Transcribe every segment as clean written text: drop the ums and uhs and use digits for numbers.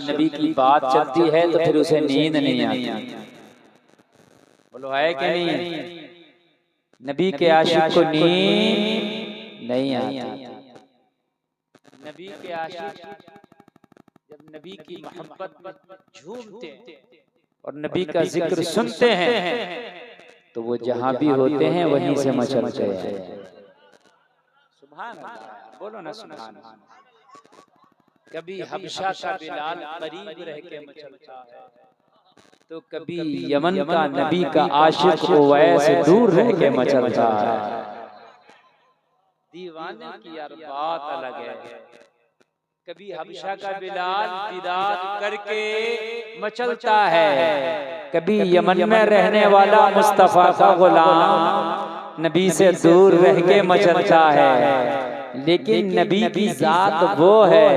नबी की बात चलती है तो फिर उसे नींद नहीं आती। बोलो है कि नहीं? नबी के आशिक को नींद नहीं आती। नबी के आशिक जब नबी की मोहब्बत में झूमते हैं और नबी का जिक्र सुनते हैं तो वो जहां भी होते हैं वहीं से मचलते हैं। सुभान अल्लाह, बोलो ना सुभान अल्लाह। कभी हबशा का बिलाल करीब रह के मचलता है तो कभी यमन का नबी का आशिक ओवैस दूर रह के मचलता है। दीवाने की यार बात अलग है। कभी हबशा का बिलाल दीदार करके मचलता है, कभी यमन में रहने वाला मुस्तफा का गुलाम नबी से दूर रह के मचलता है। लेकिन नबी की जात वो है,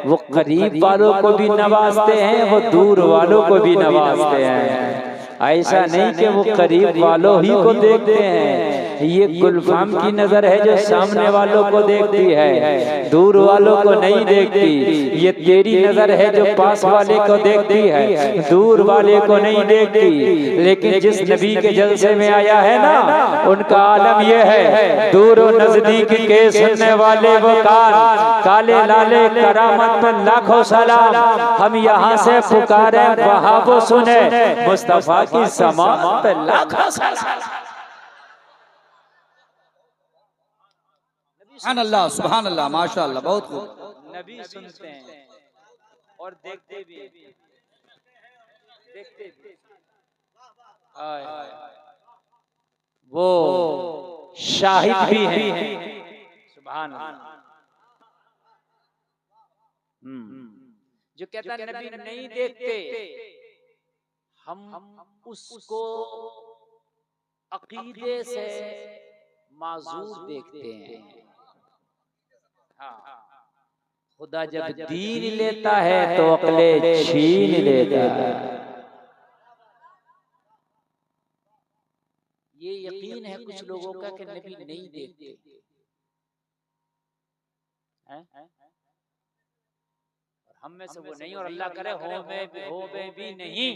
वो करीब वालों को भी नवाजते हैं, वो दूर वालों को भी नवाजते हैं। ऐसा नहीं कि वो करीब वालों ही को देखते हैं। ये गुलफाम की नजर है जो सामने वालों को देखती है, दूर वालों को नहीं देखती। ये तेरी नजर है जो पास वाले को देखती है, दूर वाले को नहीं देखती। लेकिन जिस नबी के जलसे में आया है ना, उनका आलम ये है, दूर और नजदीक के सुनने वाले वो कान, काले लाले करामत पर लाखों सलाम। हम यहाँ से पुकारे वहाँ वो सुने, मुस्तफा की समात पे लाखों सलाम। सुभान अल्लाह, सुभान अल्लाह, माशाअल्लाह, बहुत खूब। नबी सुनते हैं और देखते भी, देखते भी। वो शाहिद भी हैं। सुभान अल्लाह। जो कहता नबी नहीं देखते, हम उसको अकीदे से माजूर देखते हैं। खुदा जब दीन लेता है तो अक्ले छीन लेता है। ये यकीन है कुछ लोगों का कि नबी नहीं देखते हैं, और हम में से वो नहीं, और अल्लाह करे हो में भी नहीं।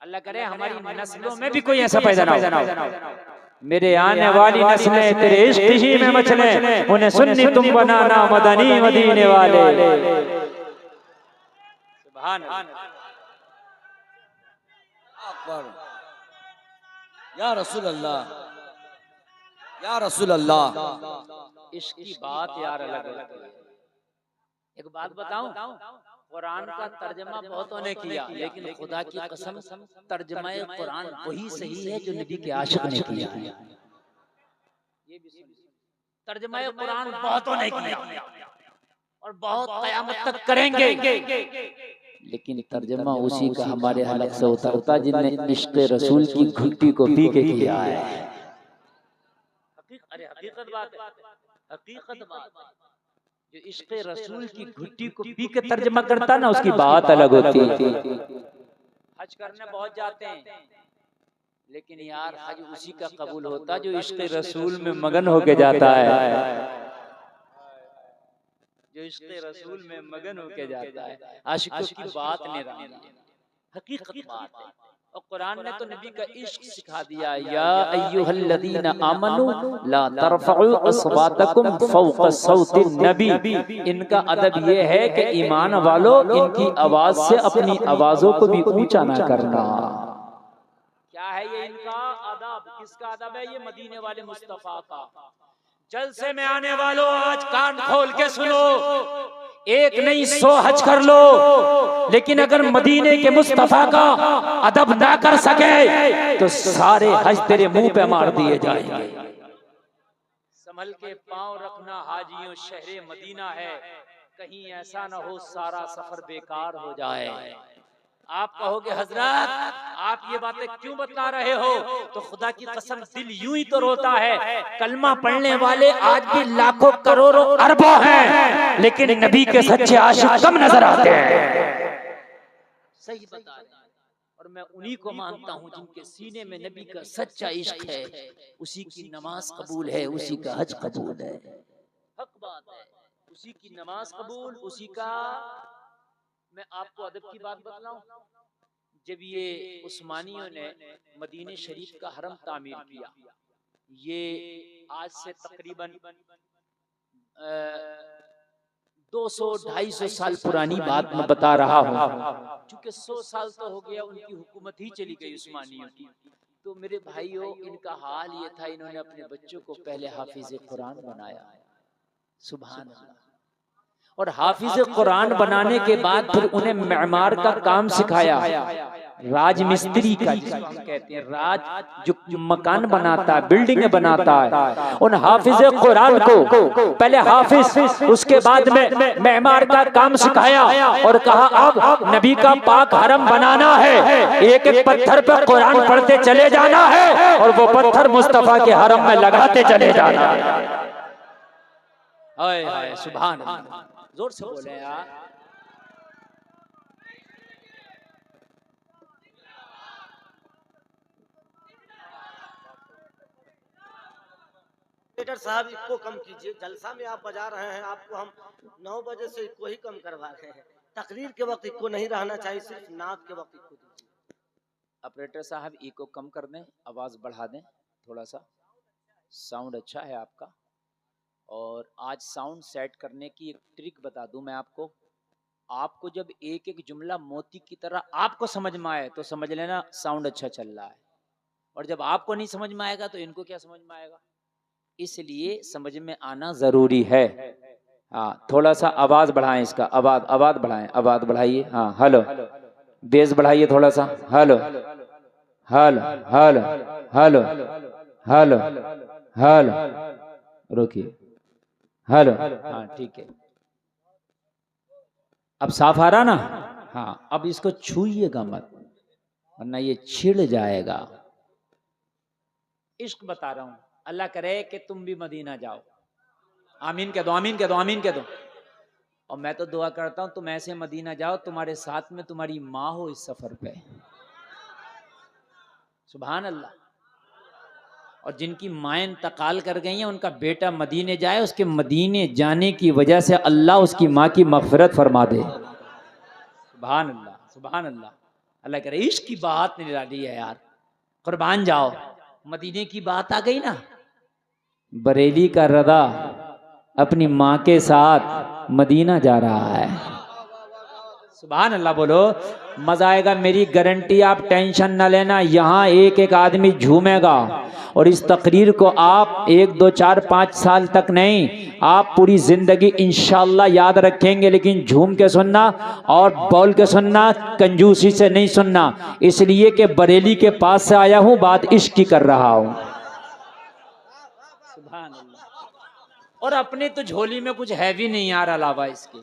अल्लाह करे हमारी नस्लों में भी कोई ऐसा पैदा ना हो। मेरे आने वाली नस्लें तेरे इश्क ही में मचलें, उन्हें सुन्नी तुम बनाना मदनी मदीने वाले। सुभान अकबर, या रसूल अल्लाह, या रसूल अल्लाह। इश्क की बात यार अलग अलग है। एक बात बताऊं, कुरान का तर्जमा बहुतों ने किया, लेकिन खुदा की कसम तर्जमा कुरान वही सही है जो नबी के आशिक ने किया है। ये भी सुन, तर्जमा कुरान बहुतों ने किया और बहुत क़यामत तक करेंगे, लेकिन तर्जमा उसी का हमारे हलक से उतरता जिनने इश्क रसूल की घुट्टी को पी के किया है। अरे हकीकत बात है, हकीकत बात है। जो इश्क रसूल की घुट्टी को पी के तर्जमा करता ना, उसकी बात अलग होती है। हज करने बहुत जाते हैं, लेकिन यार हज उसी का कबूल होता जो इश्क रसूल में मगन होके जाता है। जो इश्क रसूल में मगन होके जाता है, आशिकों की बात निराली है, हकीकत बात है। और कुरान ने तो नबी का इश्क सिखा दिया, या अय्युहल्लज़ीना आमनू ला तरफ़उ अस्वातकुम फ़ौक़ सौतिन नबी। इनका अदब ये है कि ईमान वालों इनकी आवाज से अपनी आवाजों को भी ऊंचा ना करना। क्या है ये इनका अदब? किसका अदब है ये? मदीने वाले मुस्तफा का। जलसे में आने वालों आज कान खोल के सुनो, एक नहीं 100 हज कर लो, लेकिन अगर मदीने के मुस्तफा का अदब ना कर सके तो सारे हज तेरे मुंह पे मार दिए जाएंगे। संभल के पांव रखना हाजियों, शहरे मदीना है, कहीं ऐसा ना हो सारा सफर बेकार हो जाए। आप कहोगे हजरत आप ये बातें क्यों बता रहे हो? तो खुदा की कसम दिल यूं ही तो रोता है। कलमा पढ़ने वाले आज भी लाखों करोड़ों अरबों हैं, लेकिन नबी के सच्चे आशिक कम नजर आते हैं। सही बता रहे हैं। और मैं उन्हीं को मानता हूँ जिनके सीने में नबी का सच्चा इश्क है, उसी की नमाज कबूल है, उसी का हज कबूल है। हक बात है, उसी की नमाज कबूल, उसी का मैं आपको अदब की बात बतलाऊं, जब ये उस्मानियों ने मदीने शरीफ का हरम तामीर किया, ये आज से तकरीबन 200-250 साल पुरानी बात मैं बता रहा हूँ, क्योंकि 100 साल तो हो गया उनकी हुकूमत ही चली गई उस्मानियों की। तो मेरे भाइयों, इनका हाल ये था, इन्होंने अपने बच्चों को पहले हाफिज कुरान बनाया, सुभान अल्लाह, और हाफिज कुरान बनाने के बाद फिर उन्हें मेमार का काम सिखाया, राजमिस्त्री का जिसको हम कहते हैं, राज जो मकान बनाता है, बिल्डिंग बनाता है, उन हाफिज कुरान को पहले हाफिज, उसके बाद में मेमार का काम सिखाया और कहा अब नबी का पाक हरम बनाना है, एक एक पत्थर पर कुरान पढ़ते चले जाना है और वो पत्थर मुस्तफा के हरम में लगाते चले जाना है। हाय सुभान अल्लाह, जोर से बोले यार। साहब इसको कम कीजिए, जलसा में आप बजा रहे हैं, आपको हम 9 बजे से इसको ही कम करवा रहे हैं। तकरीर के वक्त इसको नहीं रहना चाहिए, सिर्फ नात के वक्त इसको दीजिए। ऑपरेटर साहब इको कम कर दें, आवाज बढ़ा दें थोड़ा सा, साउंड अच्छा है आपका। और आज साउंड सेट करने की एक ट्रिक बता दूं मैं आपको, आपको जब एक एक जुमला मोती की तरह आपको समझ में आए तो समझ लेना साउंड अच्छा चल रहा है, और जब आपको नहीं समझ में आएगा तो इनको क्या समझ में आएगा, इसलिए समझ में आना जरूरी है। हाँ, थोड़ा सा आवाज बढ़ाएं, इसका आवाज बढ़ाएं, आवाज बढ़ाइए। हाँ, हेलो, बेस बढ़ाइए थोड़ा सा, hello hello hello hello hello hello, रुकिए, हेलो, हाँ ठीक है, अब साफ आ रहा ना। हाँ, अब इसको छूइएगा मत वरना ये छिड़ जाएगा। इश्क बता रहा हूं, अल्लाह करे कि तुम भी मदीना जाओ, आमीन कह दो, आमीन कह दो, आमीन कह दो। और मैं तो दुआ करता हूं तुम ऐसे मदीना जाओ, तुम्हारे साथ में तुम्हारी माँ हो इस सफर पे, सुभान अल्लाह। और जिनकी माएँ इंतकाल कर गई हैं, उनका बेटा मदीने जाए, उसके मदीने जाने की वजह से अल्लाह उसकी माँ की मगफिरत फरमा दे, सुभान अल्लाह, सुभान अल्लाह। अल्लाह करे, इश्क की बात निराली है यार, कुर्बान जाओ। मदीने की बात आ गई ना, बरेली का रदा अपनी माँ के साथ मदीना जा रहा है, सुभान अल्लाह बोलो, मजा आएगा, मेरी गारंटी, आप टेंशन न लेना। यहाँ एक एक आदमी झूमेगा और इस तकरीर को आप 1, 2, 4, 5 साल तक नहीं, आप पूरी जिंदगी इंशाल्लाह याद रखेंगे, लेकिन झूम के सुनना और बोल के सुनना, कंजूसी से नहीं सुनना, इसलिए कि बरेली के पास से आया हूँ, बात इश्क की कर रहा हूँ, सुभान अल्लाह। और अपने तो झोली में कुछ है भी नहीं यार, अलावा इसके,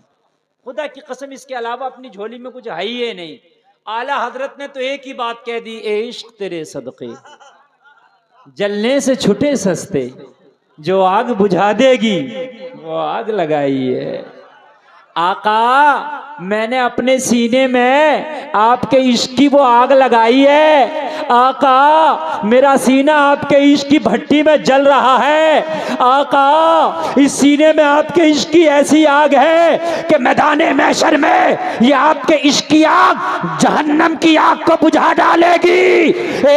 खुदा की कसम इसके अलावा अपनी झोली में कुछ है ही नहीं। आला हजरत ने तो एक ही बात कह दी, ए इश्क तेरे सदके जलने से छुटे सस्ते, जो आग बुझा देगी वो आग लगाई है। आका, मैंने अपने सीने में आपके इश्क की वो आग लगाई है। आका, मेरा सीना आपके इश्क की भट्टी में जल रहा है। आका, इस सीने में आपके इश्क की ऐसी आग है कि मैदाने महशर में ये आपके इश्क की आग जहन्नम की आग को बुझा डालेगी।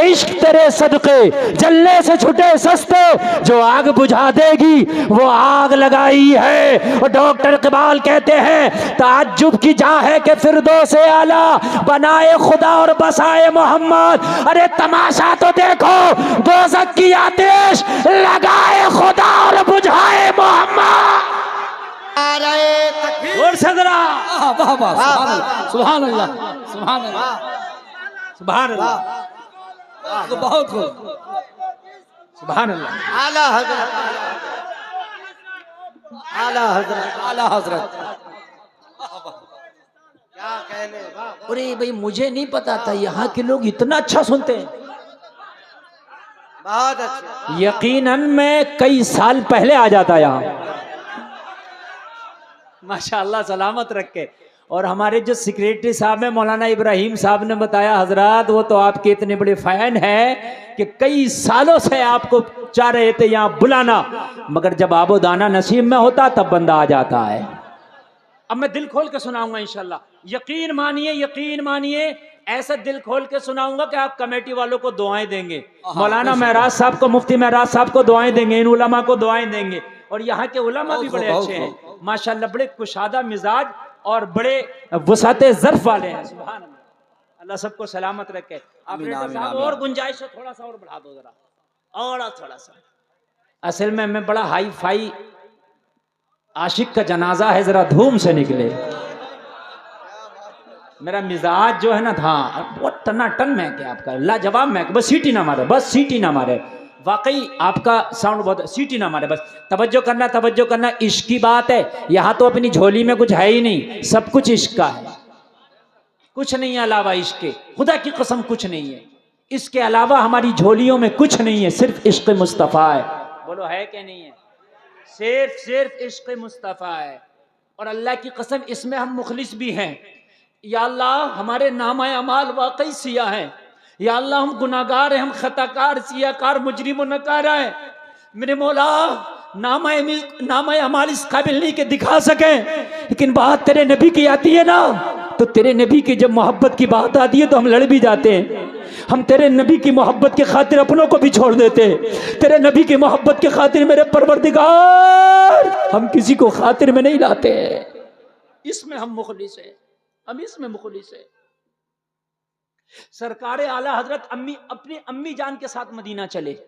इश्क तेरे सदके जलने से छुटे सस्ते, जो आग बुझा देगी वो आग लगाई है। और डॉक्टर इकबाल कहते हैं, ताज्जुब की जा है कि फिरदौस-ए आला बनाए खुदा और बसाए मोहम्मद। अरे तमाशा तो देखो, दोज़ख की आतिश लगाए खुदा और बुझाए मोहम्मद। और सदरा सुभान अल्लाह, सुभान अल्लाह, सुभान अल्लाह, बहुत खूब, सुभान अल्लाह। आला हजरत, आला हजरत, आला हजरत, क्या कहने। अरे भाई, मुझे नहीं पता था यहाँ के लोग इतना अच्छा सुनते हैं। बहुत अच्छा। यकीनन मैं कई साल पहले आ जाता यहाँ, माशाअल्लाह, सलामत रखे। और हमारे जो सेक्रेटरी साहब हैं मौलाना इब्राहिम साहब ने बताया, हजरात वो तो आपके इतने बड़े फैन हैं कि कई सालों से आपको चाह रहे थे यहाँ बुलाना, मगर जब आबो दाना नसीब में होता तब बंदा आ जाता है। अब मैं दिल खोल के सुनाऊंगा इंशाल्लाह। यकीन मानिए ऐसा दिल खोल के सुनाऊंगा कि आप कमेटी वालों को दुआएं देंगे, मौलाना महराज साहब को, मुफ्ती महराज साहब को दुआएं देंगे, इन उलमा को दुआएं देंगे। और यहाँ के उलमा भी बड़े अच्छे हैं माशाल्लाह, बड़े कुशादा मिजाज और बड़े वसाते ज़र्फ वाले हैं। सुभान अल्लाह, अल्लाह सबको सलामत रखे। ऑपरेटर साहब और गुंजाइश है, थोड़ा सा और बढ़ा दो जरा, और थोड़ा सा। असल में मैं बड़ा हाई फाई आशिक का जनाजा है, जरा धूम से निकले। मेरा मिजाज जो है ना था बहुत टनाटन महक है आपका, लाजवाब महक। बस सीटी ना मारे, बस सीटी ना मारे, वाकई आपका साउंड बहुत, सीटी ना मारे, बस तवज्जो करना। इश्क की बात है, यहाँ तो अपनी झोली में कुछ है ही नहीं, सब कुछ इश्क का है, कुछ नहीं है अलावा इश्क के, खुदा की कसम कुछ नहीं है। इसके अलावा हमारी झोलियों में कुछ नहीं है, सिर्फ इश्क मुस्तफ़ा है। बोलो है कि नहीं है? सिर्फ इश्क मुस्तफ़ा है। और अल्लाह की कसम इसमें हम मुखलिस भी हैं। या अल्लाह हमारे नामाए अमाल वाकई सिया हैं, या अल्लाह हम गुनाहगार हैं, हम खताकार, सियाकार, मुजरिम और नकारा है। मेरे मौला नामाए अमाल इस काबिल नहीं कि दिखा सकें, लेकिन बात तेरे नबी की आती है ना, तो तेरे नबी की जब मोहब्बत की बात आती है तो हम लड़ भी जाते हैं। हम तेरे नबी की मोहब्बत के खातिर अपनों को भी छोड़ देते, तेरे नबी की मोहब्बत के खातिर मेरे परवरदिगार हम किसी को खातिर में नहीं लाते। इसमें हम मुखलिस है, हम इसमें मुखलिस है। सरकार आला हजरत अपनी अम्मी जान के साथ मदीना चले।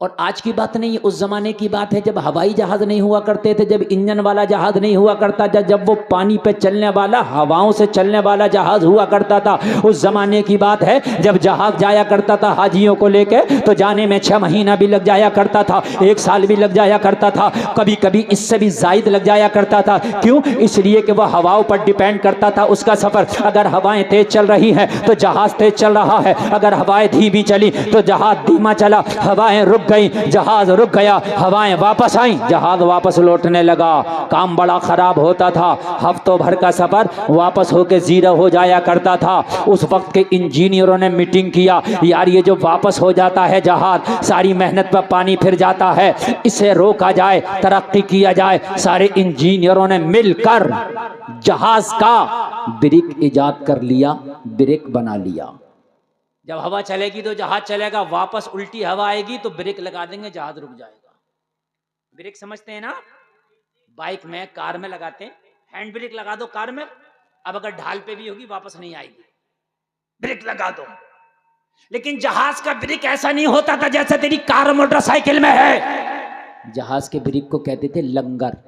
और आज की बात नहीं, उस जमाने की बात है जब हवाई जहाज नहीं हुआ करते थे, जब इंजन वाला जहाज नहीं हुआ करता था, जब वो पानी पे चलने वाला, हवाओं से चलने वाला जहाज हुआ करता था। उस जमाने की बात है जब जहाज जाया करता था हाजियों को लेके, तो जाने में 6 महीना भी लग जाया करता था, 1 साल भी लग जाया करता था, कभी कभी इससे भी जायद लग जाया करता था। क्यों? इसलिए कि वह हवाओं पर डिपेंड करता था उसका सफर। अगर हवाएं तेज चल रही हैं तो जहाज तेज चल रहा है, अगर हवाएं धीमी चली तो जहाज धीमा चला। हवाएं रुक गई, जहाज रुक गया, हवाएं वापस आई, जहाज वापस लौटने लगा। काम बड़ा खराब होता था, हफ्तों भर का सफर वापस होके जीरो हो जाया करता था। उस वक्त के इंजीनियरों ने मीटिंग किया, यार ये जो वापस हो जाता है जहाज, सारी मेहनत पर पानी फिर जाता है, इसे रोका जाए, तरक्की किया जाए। सारे इंजीनियरों ने मिलकर जहाज का ब्रेक इजाद कर लिया, ब्रेक बना लिया। जब हवा चलेगी तो जहाज चलेगा, वापस उल्टी हवा आएगी तो ब्रेक लगा देंगे, जहाज रुक जाएगा। ब्रेक समझते हैं ना? बाइक में, कार में लगाते हैं, हैंड ब्रेक लगा दो कार में, अब अगर ढाल पे भी होगी वापस नहीं आएगी, ब्रेक लगा दो। लेकिन जहाज का ब्रेक ऐसा नहीं होता था जैसे तेरी कार मोटरसाइकिल में है। जहाज के ब्रेक को कहते थे लंगर।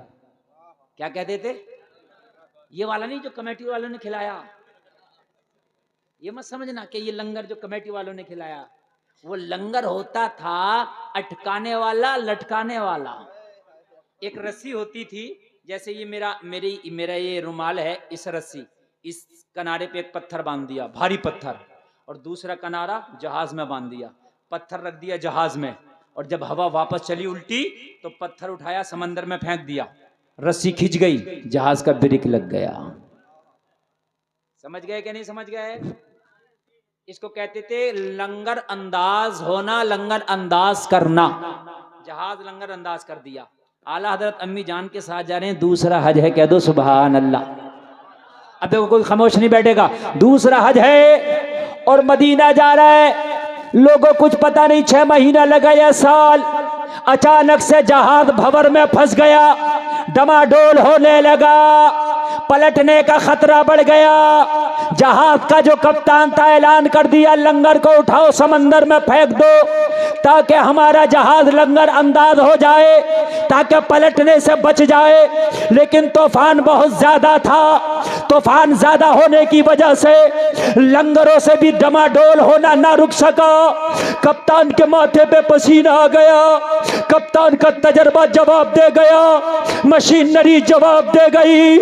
क्या कहते थे? ये वाला नहीं जो कमेटी वालों ने खिलाया, ये मत समझना कि ये लंगर जो कमेटी वालों ने खिलाया, वो लंगर होता था अटकाने वाला, लटकाने वाला। एक रस्सी होती थी, जैसे ये मेरा ये रुमाल है, इस रस्सी, इस किनारे पे एक पत्थर बांध दिया, भारी पत्थर, और दूसरा किनारा जहाज में बांध दिया, पत्थर रख दिया जहाज में, और जब हवा वापस चली उल्टी तो पत्थर उठाया समंदर में फेंक दिया, रस्सी खिंच गई, जहाज का ब्रेक लग गया। समझ गए कि नहीं समझ गए? इसको कहते थे लंगर अंदाज होना, लंगर अंदाज करना। जहाज लंगर अंदाज कर दिया। आला हजरत अम्मी जान के साथ जा रहे हैं, दूसरा हज है, कह दो सुभान अल्लाह। अब देखो कोई खामोश नहीं बैठेगा। दूसरा हज है और मदीना जा रहा है, लोगों कुछ पता नहीं, 6 महीना लगा या साल, अचानक से जहाज भंवर में फंस गया, डमाडोल होने लगा, पलटने का खतरा बढ़ गया। जहाज का जो कप्तान था ऐलान कर दिया, लंगर को उठाओ समंदर में फेंक दो ताकि हमारा जहाज लंगर अंदाज हो जाए, ताकि पलटने से बच जाए। लेकिन तूफान बहुत ज्यादा था, तूफान ज्यादा होने की वजह से लंगरों से भी डमाडोल होना ना रुक सका। कप्तान के माथे पे पसीना आ गया, कप्तान का तजर्बा जवाब दे गया, मशीनरी जवाब दे गई।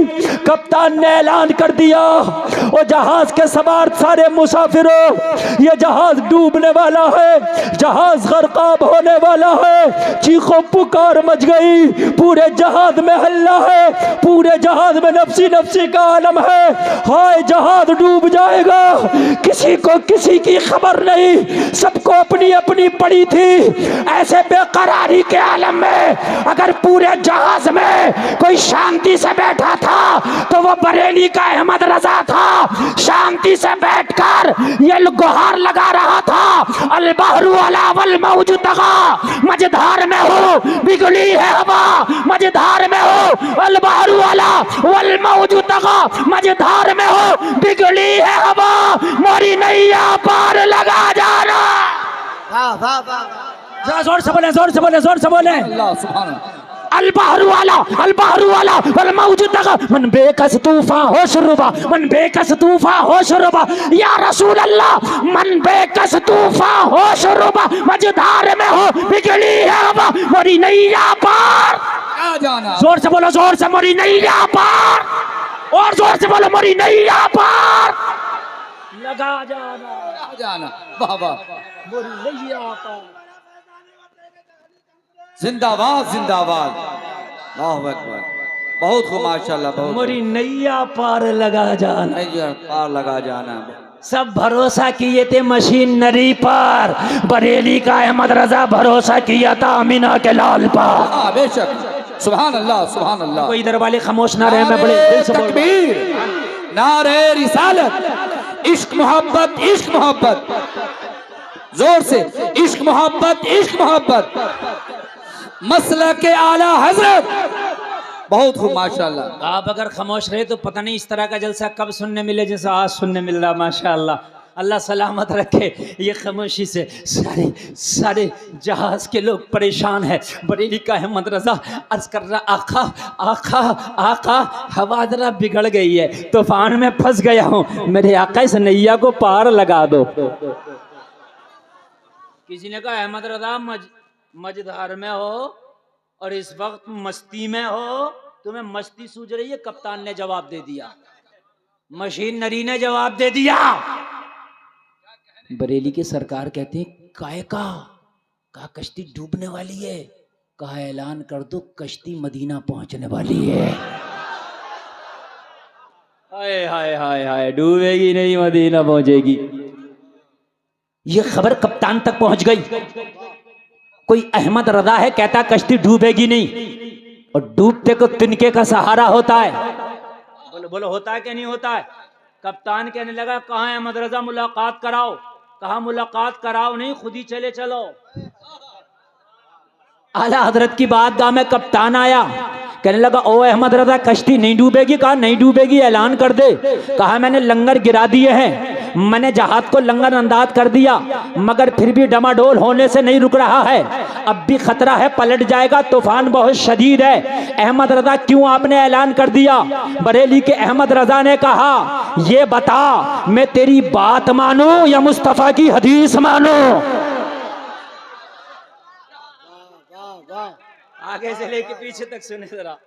कप्तान ने ऐलान कर दिया, और जहाज के सवार सारे मुसाफिरों, ये जहाज डूबने वाला है, जहाज गर्काब होने वाला है। चीखों पुकार मच गई, पूरे जहाज में हल्ला है, पूरे जहाज में नफसी नफसी का आलम है। हाय जहाज डूब जाएगा, किसी को किसी की खबर नहीं, सबको अपनी अपनी पड़ी थी। ऐसे बेकरारी के आलम में अगर पूरे जहाज में कोई शांति से बैठा था तो वो बरेली का अहमद रजा था। शांति से बैठकर ये गुहार लगा रहा था, अल बहरु अला वल मौज तगा, मझधार में हो बिगड़ी है हवा, मझधार में हो अल बहरु अला वल मौज तगा, मझधार में हो बिगड़ी है हवा, मोरी नैया पार लगा जाना। वाह वाह वाह, जोर से बोले, जोर से बोले, जोर से बोले। अल्लाह सुभान अल्लाह। अल बहरु वाला वल मौज तगा, मन बेकस तूफान हो शुरुबा, मन बेकस तूफान हो शुरुबा, या रसूल अल्लाह मन बेकस तूफान हो शुरुबा, मझधार में हो बिगड़ी है हवा, मोरी नैया पार आ जाना। जोर से बोलो, जोर से, मोरी नैया पार, और जोर से बोलो, मोरी नैया पार लगा जाना, आ जाना। वाह वाह, मोरी नैया पार। जिंदाबाद जिंदाबाद, अल्लाहु अकबर। बहुत खूब माशाल्लाह, बहुत मोरी नैया पार लगा जाना। नैया पार लगा जाना। सब भरोसा किए थे मशीनरी पर, बरेली का अहमद रजा भरोसा किया था अमीना के लाल पर। हाँ बेशक, सुभान अल्लाह सुभान अल्लाह। कोई इधर वाले खामोश ना रहे, मैं बड़े दिल से बोल रहा हूं। तकबीर, नारे रिसालत, इश्क मोहब्बत, इश्क मोहब्बत, जोर से इश्क मोहब्बत, इश्क मोहब्बत, मसला के आला हजरत। बहुत खूब माशाल्लाह। आप अगर खामोश रहे तो पता नहीं इस तरह का जलसा कब सुनने मिले जैसा आज सुनने मिल रहा। माशाल्लाह, अल्लाह सलामत रखे। ये खामोशी से सारे जहाज के लोग परेशान हैं। बरेली का अहमद रजा अर्ज कर रहा, आका आका आका, हवा जरा बिगड़ गई है, तूफान में फंस गया हूँ, मेरे आका इस नैया को पार लगा दो। किसी ने कहा अहमद रजा मझधार में हो और इस वक्त मस्ती में हो, तुम्हें मस्ती सूझ रही है। कप्तान ने जवाब दे दिया, मशीनरी ने जवाब दे दिया। बरेली के सरकार कहते हैं काय का, कहा कश्ती डूबने वाली है, कहा ऐलान कर दो कश्ती मदीना पहुंचने वाली है। हाय हाय हाय हाय, डूबेगी नहीं, मदीना पहुंचेगी। ये खबर कप्तान तक पहुंच गई। कोई अहमद रजा है, कहता कश्ती डूबेगी नहीं, और डूबते को तिनके का सहारा होता है। बोलो बोलो, होता है कि नहीं होता है? कप्तान कहने लगा कहाँ है अहमद रजा, मुलाकात कराओ। कहा मुलाकात कराओ नहीं, खुद ही चले चलो। आला हजरत की बातगाह में कप्तान आया, कहने लगा ओ अहमद रजा कश्ती नहीं डूबेगी। कहा नहीं डूबेगी, ऐलान कर दे। कहा मैंने लंगर गिरा दिए हैं, मैंने जहाज को लंगर अंदाज कर दिया, मगर फिर भी डमाडोल होने से नहीं रुक रहा है। अब भी खतरा है, पलट जाएगा, तूफान बहुत शदीद है। अहमद रजा क्यों आपने ऐलान कर दिया? बरेली के अहमद रजा ने कहा ये बता, मैं तेरी बात मानूं या मुस्तफा की हदीस मानूं? आगे से लेके पीछे तक सुने जरा,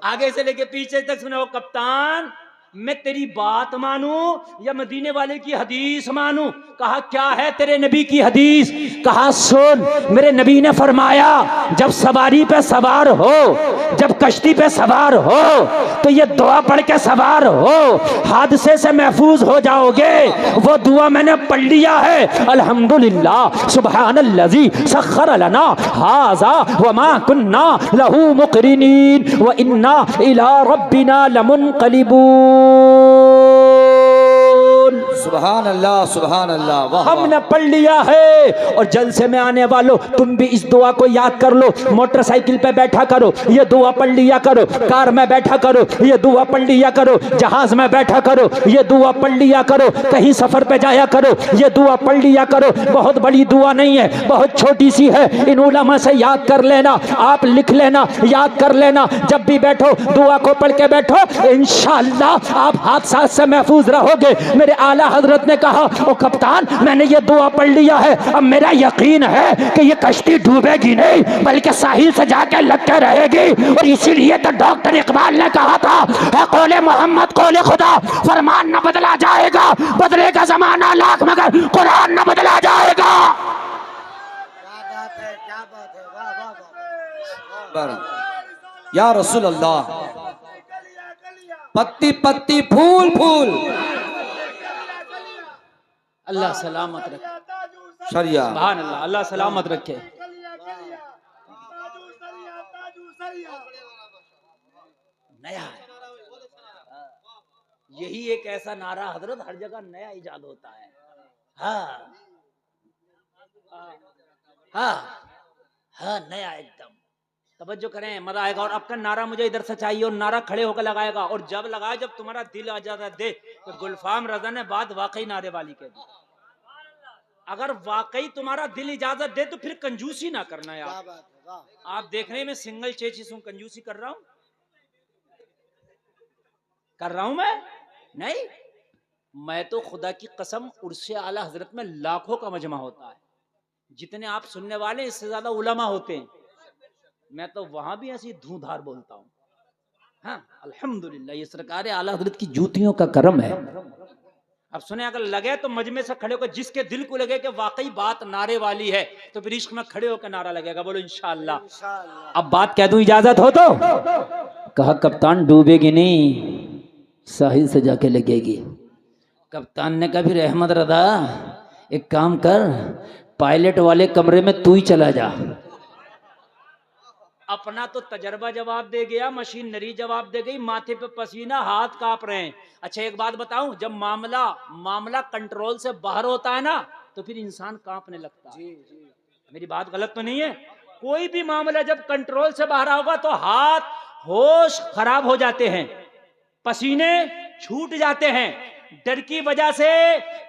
आगे से लेके पीछे तक सुने। वो कप्तान, मैं तेरी बात मानूं या मदीने वाले की हदीस मानूं? कहा क्या है तेरे नबी की हदीस? कहा सुन, मेरे नबी ने फरमाया जब सवारी पे सवार हो, जब कश्ती पे सवार हो तो ये दुआ पढ़ के सवार हो, हादसे से महफूज हो जाओगे। वो दुआ मैंने पढ़ लिया है, अल्हम्दुलिल्लाह सुब्हानल्लज़ी सख्खर लना हाज़ा व मा कुन्ना लहू मुक़रिनीन व इन्ना इला रब्बिना लमुनक़लिबून। सुभान अल्लाह सुभान अल्लाह। वाह हमने पढ़ लिया है। और जलसे में आने वालों, तुम भी इस दुआ को याद कर लो। मोटरसाइकिल पे बैठा करो, ये दुआ पढ़ लिया करो। कार में बैठा करो, ये दुआ पढ़ लिया करो। जहाज में बैठा करो, ये दुआ पढ़ लिया करो। कहीं सफर पे जाया करो, ये दुआ पढ़ लिया करो। बहुत बड़ी दुआ नहीं है, बहुत छोटी सी है। इन उलमा से याद कर लेना, आप लिख लेना, याद कर लेना। जब भी बैठो दुआ को पढ़ के बैठो, इंशाअल्लाह आप हादसा से महफूज रहोगे। मेरे आला हज़रत हजरत ने कहा ओ कप्तान, मैंने ये दुआ पढ़ लिया है, अब मेरा यकीन है कि ये कश्ती डूबेगी नहीं बल्कि साहिल से जाके लग के रहेगी। और इसीलिए तो डॉक्टर इकबाल ने कहा था, है कौले मोहम्मद कौले खुदा, फरमान न बदला जाएगा, बदलेगा जमाना लाख मगर कुरान न बदला जाएगा। क्या बात है, वाह वाह वाह। या रसूल अल्लाह, पत्ती पत्ती फूल फूल, अल्लाह सलामत रखे। शरिया सुभान अल्लाह, अल्लाह सलामत रखे। नया है, यही एक ऐसा नारा हजरत हर जगह नया इजाद होता है। हाँ हाँ हाँ, नया एकदम। तवज्जो करें, मजा आएगा। और आपका नारा मुझे इधर से चाहिए, और नारा खड़े होकर लगाएगा, और जब लगाए जब तुम्हारा दिल इजाजत दे। तो गुलफाम रजा ने बात वाकई नारे वाली कह दी। अगर वाकई तुम्हारा दिल इजाजत दे तो फिर कंजूसी ना करना यार। आप देख रहे हैं मैं सिंगल चेचिस हूं, कंजूसी कर रहा हूं? कर रहा हूं नहीं, मैं तो खुदा की कसम उर्से आला हजरत में लाखों का मजमा होता है। जितने आप सुनने वाले इससे ज्यादा उलमा होते हैं। मैं तो वहां भी ऐसी धूधार बोलता हूँ। हाँ अल्हम्दुलिल्लाह, ये सरकार आला हजरत की जूतियों का करम है। अब सुने, अगर लगे तो मजमे से खड़े होकर जिसके दिल को लगे कि वाकई बात नारे वाली है तो फिर इश्क में खड़े होकर नारा लगेगा। बोलो इंशाअल्लाह। अब बात कह दूं, इजाजत हो तो? कहा कप्तान डूबेगी नहीं, साहिल से जाके लगेगी। कप्तान ने कहा फिर अहमद रजा एक काम कर, पायलट वाले कमरे में तू ही चला जा। अपना तो तजर्बा जवाब दे गया, मशीनरी जवाब दे गई, माथे पे पसीना, हाथ कांप रहे हैं। अच्छा एक बात बताऊं, जब मामला कंट्रोल से बाहर होता है ना तो फिर इंसान कांपने लगता है। मेरी बात गलत तो नहीं है? कोई भी मामला जब कंट्रोल से बाहर होगा तो हाथ होश खराब हो जाते हैं, पसीने छूट जाते हैं, डर की वजह से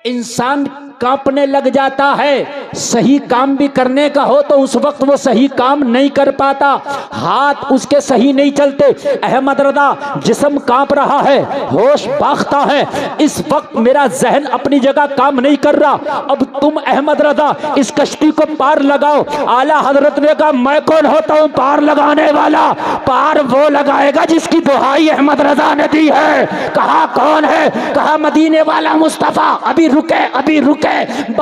इंसान कांपने लग जाता है। सही काम भी करने का हो तो उस वक्त वो सही काम नहीं कर पाता, हाथ उसके सही नहीं चलते। अहमद रजा जिस्म कांप रहा है, होश बाख्ता है, इस वक्त मेरा जहन अपनी जगह काम नहीं कर रहा। अब तुम अहमद रजा इस कश्ती को पार लगाओ। आला हजरत ने कहा मैं कौन होता हूँ पार लगाने वाला? पार वो लगाएगा जिसकी दुहाई अहमद रजा ने दी है। कहा कौन है? कहा मदीने वाला मुस्तफा। अभी रुके,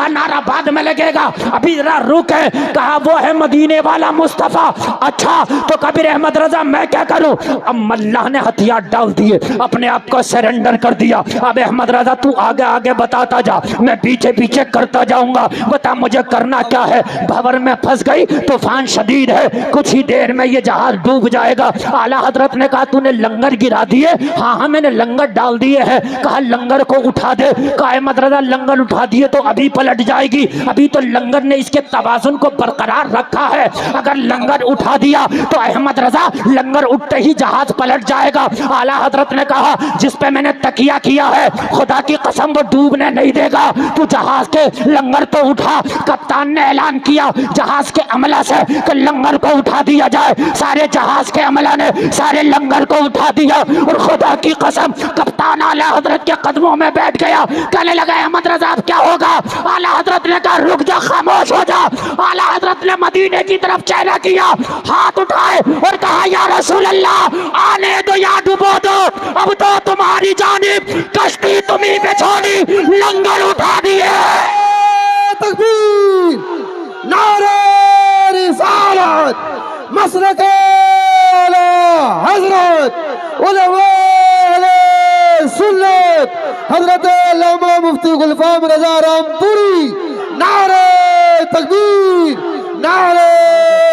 नारा बाद में लगेगा, अभी जरा रुके। कहा वो है मदीने वाला मुस्तफा। अच्छा तो कबीर अहमद रजा मैं क्या करूं? अब अल्लाह ने हथियार डाल दिए, अपने आप को सरेंडर कर दिया। अब अहमद रजा तू आगे आगे बताता जा, मैं पीछे पीछे करता जाऊंगा। बता मुझे करना क्या है? भंवर में फंस गई, तूफान शदीद है, कुछ ही देर में ये जहाज डूब जाएगा। आला हजरत ने कहा तूने लंगर गिरा दिए? हाँ मैंने लंगर डाल दिए है। कहा लंगर को उठा दे। कहा अहमद रजा लंगर उठा दिए तो अभी पलट जाएगी, अभी तो लंगर ने इसके तवाजुन को बरकरार रखा है। अगर लंगर उठा दिया तो अहमद रजा लंगर उठते ही जहाज पलट जाएगा। आला हजरत ने कहा जिस पे मैंने तकिया किया है खुदा की कसम वो डूबने नहीं देगा, तू जहाज के लंगर तो उठा। कप्तान ने ऐलान किया जहाज के अमला से कि लंगर को उठा दिया जाए। सारे जहाज के अमला ने सारे लंगर को उठा दिया और खुदा की कसम कप्तान आला हजरत के कदमों में बैठ गया। कहने लगा अहमद रजा अब क्या होगा? आला हजरत ने कहा रुक जा, खामोश हो जा। आला हजरत ने मदीने की तरफ चेहरा किया, हाथ उठाए और कहा या रसूल अल्लाह आने दो या डुबो दो, अब तो तुम्हारी जानिब कश्ती तुम्ही पे छोड़ी, लंगर उठा दिए। तकबीर, नारे रिसालत, मसलके आला हजरत उलमाए सुन्नत हजरत अल्लामा मुफ्ती गुलफाम रजा रामपुरी। नारे तकबीर, नारे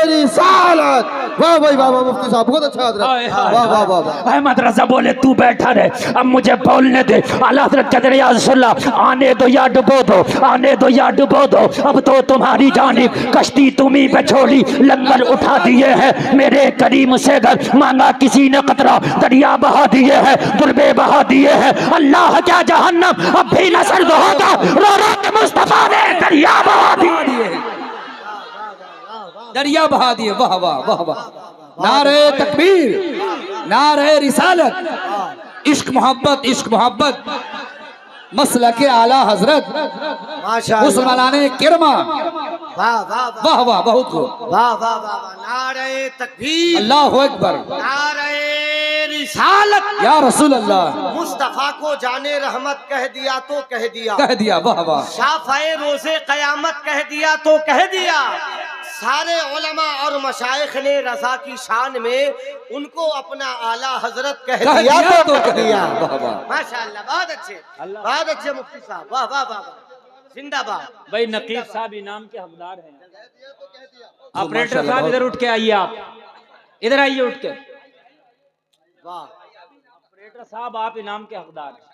रिसालत। वाह भाई वाह, मुफ्ती साहब बहुत अच्छा हजरत, वाह वाह वाह। अहमद रजा बोले तू बैठा रहे, अब मुझे बोलने दे। आला हजरत कहते रहे या रसूलल्लाह आने दो या डुबो दो, आने दो या डुबो दो, अब तो तुम्हारी जानिब कश्ती तुम्ही पे छोड़ी, लंगर उठा दिए हैं। मेरे करीम से घर मांगा किसी ने कतरा, दरिया बहा दिए हैं, दुर्बे बहा दिए हैं। अल्लाह क्या जहन्नम अब भी न सर्द होगा, रो रो के मुस्तफा ने दरिया बहा दिए, दरिया बहा दिए। वाह वाह वाह वाह। नारे तकबीर, नारे रिसालत, इश्क मोहब्बत, इश्क मोहब्बत। मसला के आला हजरत माशाअल्लाह, मुसलमानाने किरमा। वाह वाह वाह वाह वाह, बहुत खूब। वाह वाह वाह वाह, नारे तकबीर, अल्लाह अकबर, नारे रिसालत। या रसूल अल्लाह। मुस्तफा को जाने रहमत कह दिया तो कह दिया, कह दिया, वाह वाह। शाफ़ाए रोज़े क़यामत कह दिया तो कह दिया। सारे उलमा और मशाइख ने रज़ा की शान में उनको अपना आला हजरत कह दिया तो कह दिया। वाह वाह। माशाअल्लाह, बहुत अच्छे मुफ्ती साहब, वाह वाह वाह वाह, जिंदाबाद। भाई नकीब साहब इनाम के हकदार हैं। तो ऑपरेटर माशाल्लाह साहब बहुत- इधर उठ के आइए, आप इधर आइए उठ के। वाह ऑपरेटर साहब आप इनाम के हकदार हैं।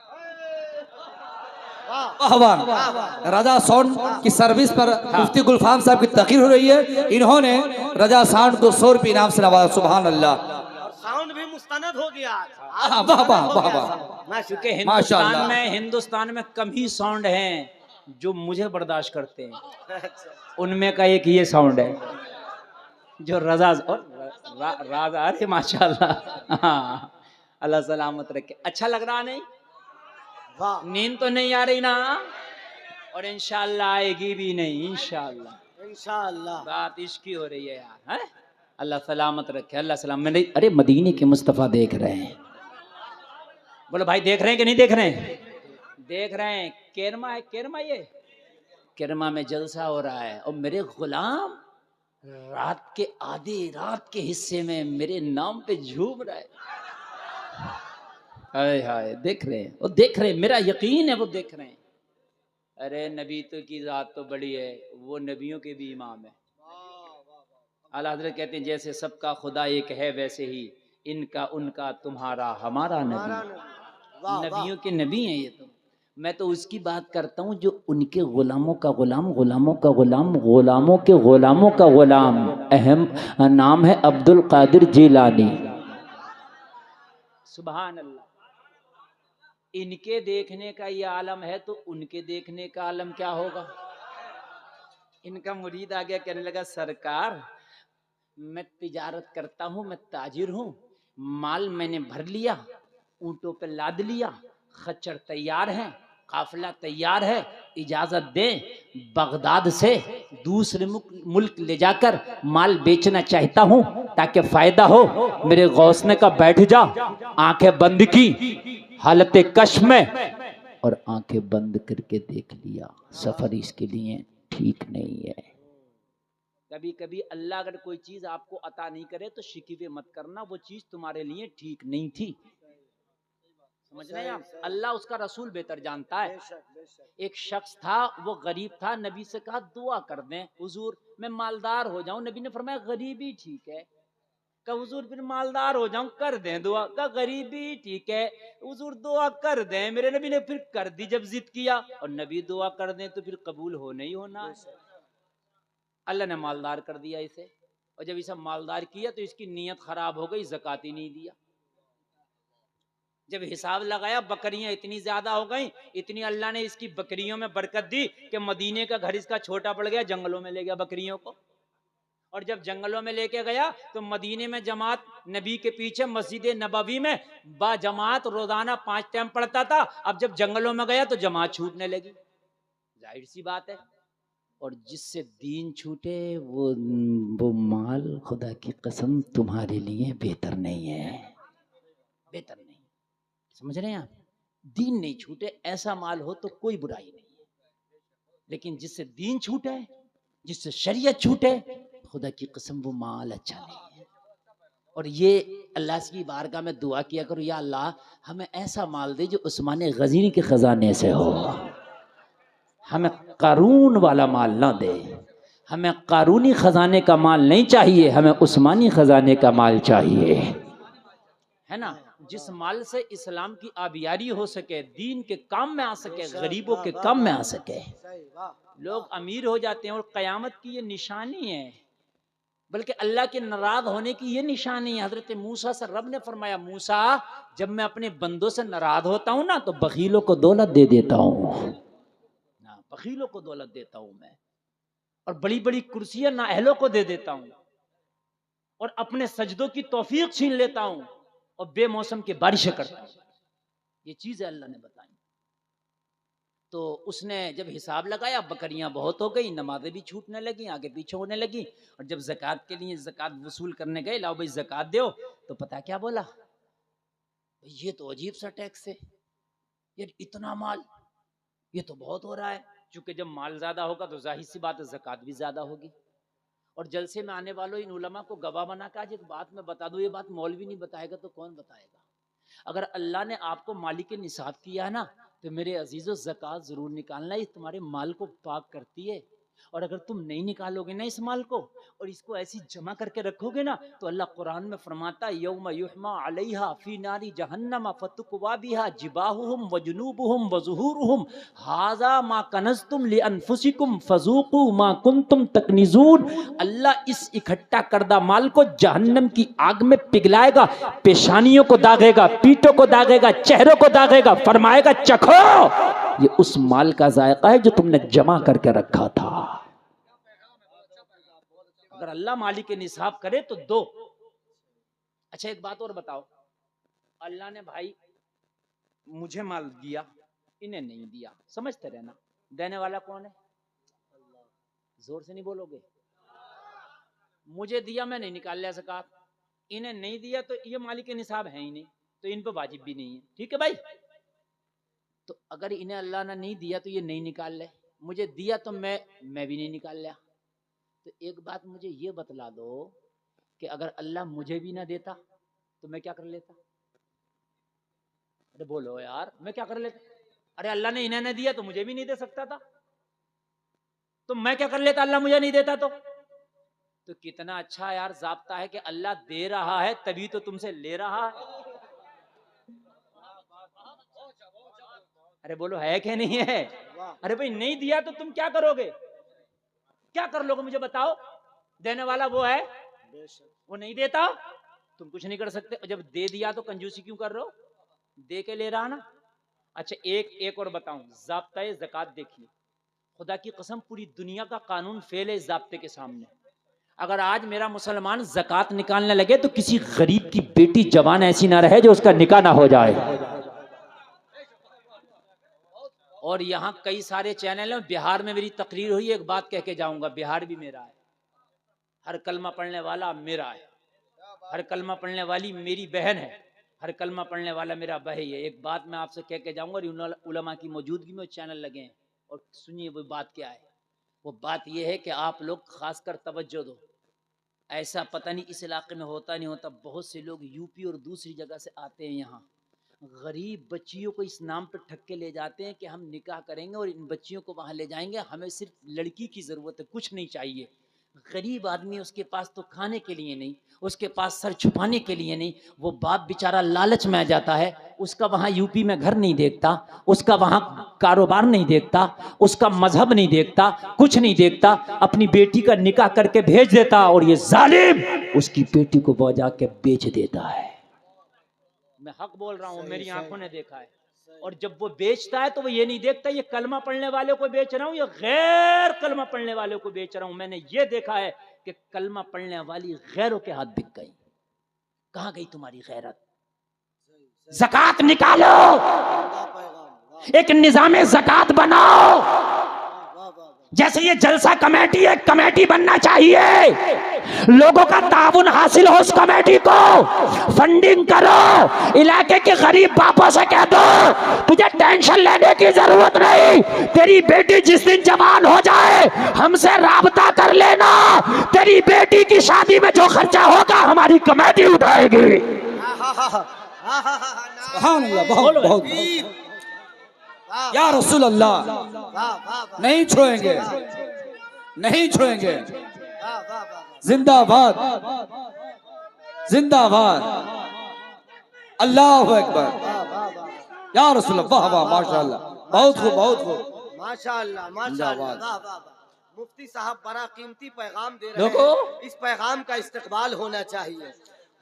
वाह वाह वाह। रजा साउंड की सर्विस पर मुफ्ती गुलफाम साहब की तकीर हो रही है। इन्होंने रजा साउंड को 100 रुपये इनाम से नवाजा। सुभान अल्लाह। और साउंड भी मुस्तनद हो गया आज। वाह वाह वाह वाह। क्योंकि माशाअल्लाह। हिंदुस्तान में कम ही साउंड हैं जो मुझे बर्दाश्त करते हैं। अच्छा, उनमें का एक ये साउंड है जो रजा और राज। अरे माशाल्लाह, हाँ, अल्लाह सलामत रखे। अच्छा लग रहा नहीं? वाह नींद तो नहीं आ रही ना? और इंशाल्लाह आएगी भी नहीं, इंशाल्लाह। इंशाअल्लाह। बात इसकी हो रही है यार, हैं? अल्लाह सलामत रखे, अल्लाह सलाम। मैंने अरे मदीने के मुस्तफ़ा देख रहे हैं। बोलो भाई, देख रहे हैं कि नहीं देख रहे हैं? देख रहे हैं। केरमा है, केरमा, ये केरमा में जलसा हो रहा है और मेरे गुलाम रात के आधी रात के हिस्से में मेरे नाम पे झूम रहा है। हाय हाय, देख रहे हैं, वो देख रहे हैं, मेरा यकीन है वो देख रहे हैं। अरे नबी तो की जात तो बड़ी है, वो नबियों के भी इमाम है। आला हज़रत कहते हैं जैसे सबका खुदा एक है वैसे ही इनका उनका तुम्हारा हमारा नबी। वाह नबियों के नबी हैं ये तो। मैं तो उसकी बात करता हूँ जो उनके गुलामों का गुलाम, गुलामों का गुलाम, गुलामों के गुलामों का गुलाम। अहम नाम है अब्दुल कादिर जिलानी। सुभान अल्लाह। इनके देखने का ये आलम है तो उनके देखने का आलम क्या होगा? इनका मुरीद आ गया, कहने लगा सरकार मैं तिजारत करता हूँ, मैं ताजिर हूँ, माल मैंने भर लिया, ऊंटों पे लाद लिया, खच्चर तैयार हैं, काफिला तैयार है, इजाजत दे बगदाद से दूसरे मुल्क ले जाकर माल बेचना चाहता हूँ ताकि फायदा हो। मेरे गौस ने कहा बैठ जा। आंखें बंद की हालत कश में और आंखें बंद करके देख लिया सफर इसके लिए ठीक नहीं है। कभी कभी अल्लाह अगर कोई चीज आपको अता नहीं करे तो शिकवे मत करना, वो चीज तुम्हारे लिए ठीक नहीं थी। समझ रहे हैं आप? अल्लाह उसका रसूल बेहतर जानता है। एक शख्स था, वो गरीब था, नबी से कहा दुआ कर दें हुजूर मैं मालदार हो जाऊं। नबी ने फरमाया गरीबी ठीक है। कहा हुजूर फिर मालदार हो जाऊं, कर दें दुआ। कहा गरीबी ठीक है हुजूर दुआ कर दें। मेरे नबी ने फिर कर दी जब जिद किया, और नबी दुआ कर दें तो फिर कबूल होना ही होना है। अल्लाह ने मालदार कर दिया इसे, और जब इसे मालदार किया तो इसकी नीयत खराब हो गई, ज़कात ही नहीं दिया। जब हिसाब लगाया बकरियां इतनी ज्यादा हो गई, इतनी अल्लाह ने इसकी बकरियों में बरकत दी कि मदीने का घर इसका छोटा पड़ गया, जंगलों में ले गया बकरियों को। और जब जंगलों में लेके गया तो मदीने में जमात नबी के पीछे मस्जिद नबवी में बा जमात रोजाना 5 टाइम पढ़ता था। अब जब जंगलों में गया तो जमात छूटने लगी, जाहिर सी बात है। और जिससे दीन छूटे वो माल खुदा की कसम तुम्हारे लिए बेहतर नहीं है, बेहतर नहीं। समझ रहे हैं आप? दीन नहीं छूटे ऐसा माल हो तो कोई बुराई नहीं है, लेकिन जिससे दीन छूटे, जिससे शरीयत छूटे, खुदा की कसम वो माल अच्छा नहीं है। और ये अल्लाह की बारगाह में दुआ किया करो, या अल्लाह हमें ऐसा माल दे जो उस्मान गज़नी के खजाने से हो। हमें कारून वाला माल ना दे, हमें कारूनी खजाने का माल नहीं चाहिए, हमें उस्मानी खजाने का माल चाहिए, है ना? जिस माल से इस्लाम की आबियारी हो सके, दीन के काम में आ सके, गरीबों के काम में आ सके। लोग अमीर हो जाते हैं और क़यामत की ये निशानी है, बल्कि अल्लाह के नाराज होने की ये निशानी है। हजरत मूसा से रब ने फरमाया मूसा जब मैं अपने बंदों से नाराज होता हूँ ना तो बखीलों को दौलत दे देता हूँ, बखीलों को दौलत देता हूँ मैं, और बड़ी बड़ी कुर्सियां नाअहलों को दे देता हूँ, और अपने सजदों की तौफीक छीन लेता हूँ, और बेमौसम की बारिशें करता हूँ। ये चीज है अल्लाह ने बताई। तो उसने जब हिसाब लगाया, बकरियां बहुत हो गई, नमाजें भी छूटने लगी, आगे पीछे होने लगी। और जब ज़कात के लिए ज़कात वसूल करने गए, लाओ भाई ज़कात दो, तो पता क्या बोला, ये तो अजीब सा टैक्स है, ये इतना माल, ये तो बहुत हो रहा है। क्योंकि जब माल ज्यादा होगा तो जाहिर सी बात है ज़कात भी ज्यादा होगी। और जलसे में आने वालों इन उलमा को गवाह बना के आज एक बात मैं बता दूं, ये बात मौलवी नहीं बताएगा तो कौन बताएगा। अगर अल्लाह ने आपको मालिक निसाब किया है ना, तो मेरे अजीजों ज़कात जरूर निकालना, ये तुम्हारे माल को पाक करती है। और अगर तुम नहीं निकालोगे ना इस माल को और इसको ऐसी जमा करके रखोगे ना, तो अल्लाह कुरान में फरमाता है यौम युहमा अलैहा फी नारी जहन्नम फतुक्वा बिहा जिबाहुहुम व जुनूबुहुम व ज़ुहूरुहुम हाज़ा मा कनज़्तुम लिअनफुसिकुम फज़ूक़ू मा कुंतुम तकनिज़ून। अल्लाह इस इकट्ठा करदा माल को जहन्नम की आग में पिघलाएगा, पेशानियों को दागेगा, पीठों को दागेगा, चेहरों को दागेगा, फरमाएगा चखो, ये उस माल का जायका है जो तुमने जमा करके रखा था। अगर अल्लाह मालिक के निसाब करे तो दो। अच्छा एक बात और बताओ, अल्लाह ने भाई मुझे माल दिया, इन्हें नहीं दिया, समझते रहना, देने वाला कौन है? जोर से नहीं बोलोगे। मुझे दिया, मैं नहीं निकाल लिया ज़कात, इन्हें नहीं दिया तो ये मालिक के निसाब है ही नहीं, तो इन पर वाजिब भी नहीं है। ठीक है भाई, तो अगर इन्हें अल्लाह ने नहीं दिया तो ये नहीं निकाल ले, मुझे दिया तो मैं भी नहीं निकाल लिया। तो एक बात मुझे ये बतला दो कि अगर अल्लाह मुझे भी ना देता तो मैं क्या कर लेता? अरे बोलो यार, मैं क्या कर लेता? अरे अल्लाह ने इन्हें नहीं दिया तो मुझे भी नहीं दे सकता था, तो मैं क्या कर लेता अल्लाह मुझे नहीं देता तो कितना अच्छा यार ज़ाब्ता है कि अल्लाह दे रहा है तभी तो तुमसे ले रहा है। अरे बोलो है कि नहीं है? अरे भाई नहीं दिया तो तुम क्या करोगे, क्या कर लोगे मुझे बताओ? देने वाला वो है, वो नहीं देता तुम कुछ नहीं कर सकते। जब दे दिया तो कंजूसी क्यों कर रहे हो? दे के ले रहा ना। अच्छा एक और बताऊं, ज़ाब्ता ज़कात देखिए, खुदा की कसम पूरी दुनिया का कानून फेल है इस ज़ाब्ते के सामने। अगर आज मेरा मुसलमान ज़कात निकालने लगे तो किसी गरीब की बेटी जवान ऐसी ना रहे जो उसका निकाह ना हो जाए। और यहाँ कई सारे चैनल हैं, बिहार में मेरी तकरीर हुई, एक बात कह के जाऊंगा, बिहार भी मेरा है, हर कलमा पढ़ने वाला मेरा है, हर कलमा पढ़ने वाली मेरी बहन है, हर कलमा पढ़ने वाला मेरा भाई है। एक बात मैं आपसे कह के जाऊंगा, और उलमा की मौजूदगी में चैनल लगे हैं, और सुनिए वो बात क्या है। वो बात ये है कि आप लोग खासकर तवज्जो दो, ऐसा पता नहीं इस इलाके में होता नहीं होता, बहुत से लोग यूपी और दूसरी जगह से आते हैं, यहाँ गरीब बच्चियों को इस नाम पर ठग के ले जाते हैं कि हम निकाह करेंगे और इन बच्चियों को वहाँ ले जाएंगे, हमें सिर्फ लड़की की ज़रूरत है, कुछ नहीं चाहिए। गरीब आदमी, उसके पास तो खाने के लिए नहीं, उसके पास सर छुपाने के लिए नहीं, वो बाप बेचारा लालच में आ जाता है, उसका वहाँ यूपी में घर नहीं देखता, उसका वहाँ कारोबार नहीं देखता, उसका मजहब नहीं देखता, कुछ नहीं देखता, अपनी बेटी का निकाह करके भेज देता, और ये जालिम उसकी बेटी को बजा के बेच देता है। मैं हक बोल रहा हूँ, मेरी आंखों ने देखा है। और जब वो बेचता है तो वो ये नहीं देखता ये कलमा पढ़ने वाले को बेच रहा हूँ या गैर कलमा पढ़ने वाले को बेच रहा हूँ। मैंने ये देखा है कि कलमा पढ़ने वाली गैरों के हाथ बिक गई। कहाँ गई तुम्हारी गैरत? ज़कात निकालो, एक निज़ाम ज़कात बनाओ। जैसे ये जलसा कमेटी एक कमेटी बनना चाहिए, लोगों का ताउन हासिल हो, उस कमेटी को फंडिंग करो, इलाके के गरीब बापों से कह दो तुझे टेंशन लेने की जरूरत नहीं, तेरी बेटी जिस दिन जवान हो जाए हमसे राबता कर लेना, तेरी बेटी की शादी में जो खर्चा होगा हमारी कमेटी उठाएगी। सुभान अल्लाह, बहुत बहुत या रसूल अल्लाह, नहीं छोड़ेंगे, नहीं छोड़ेंगे। जिंदाबाद, जिंदाबाद, अल्लाहु अकबर, या रसूल अल्लाह, वाह वाह, माशाअल्लाह, बहुत खूब, बहुत खूब, माशाअल्लाह, माशाअल्लाह। मुफ्ती साहब बड़ा कीमती पैगाम दे रहे हैं, इस पैगाम का इस्तेकबाल होना चाहिए।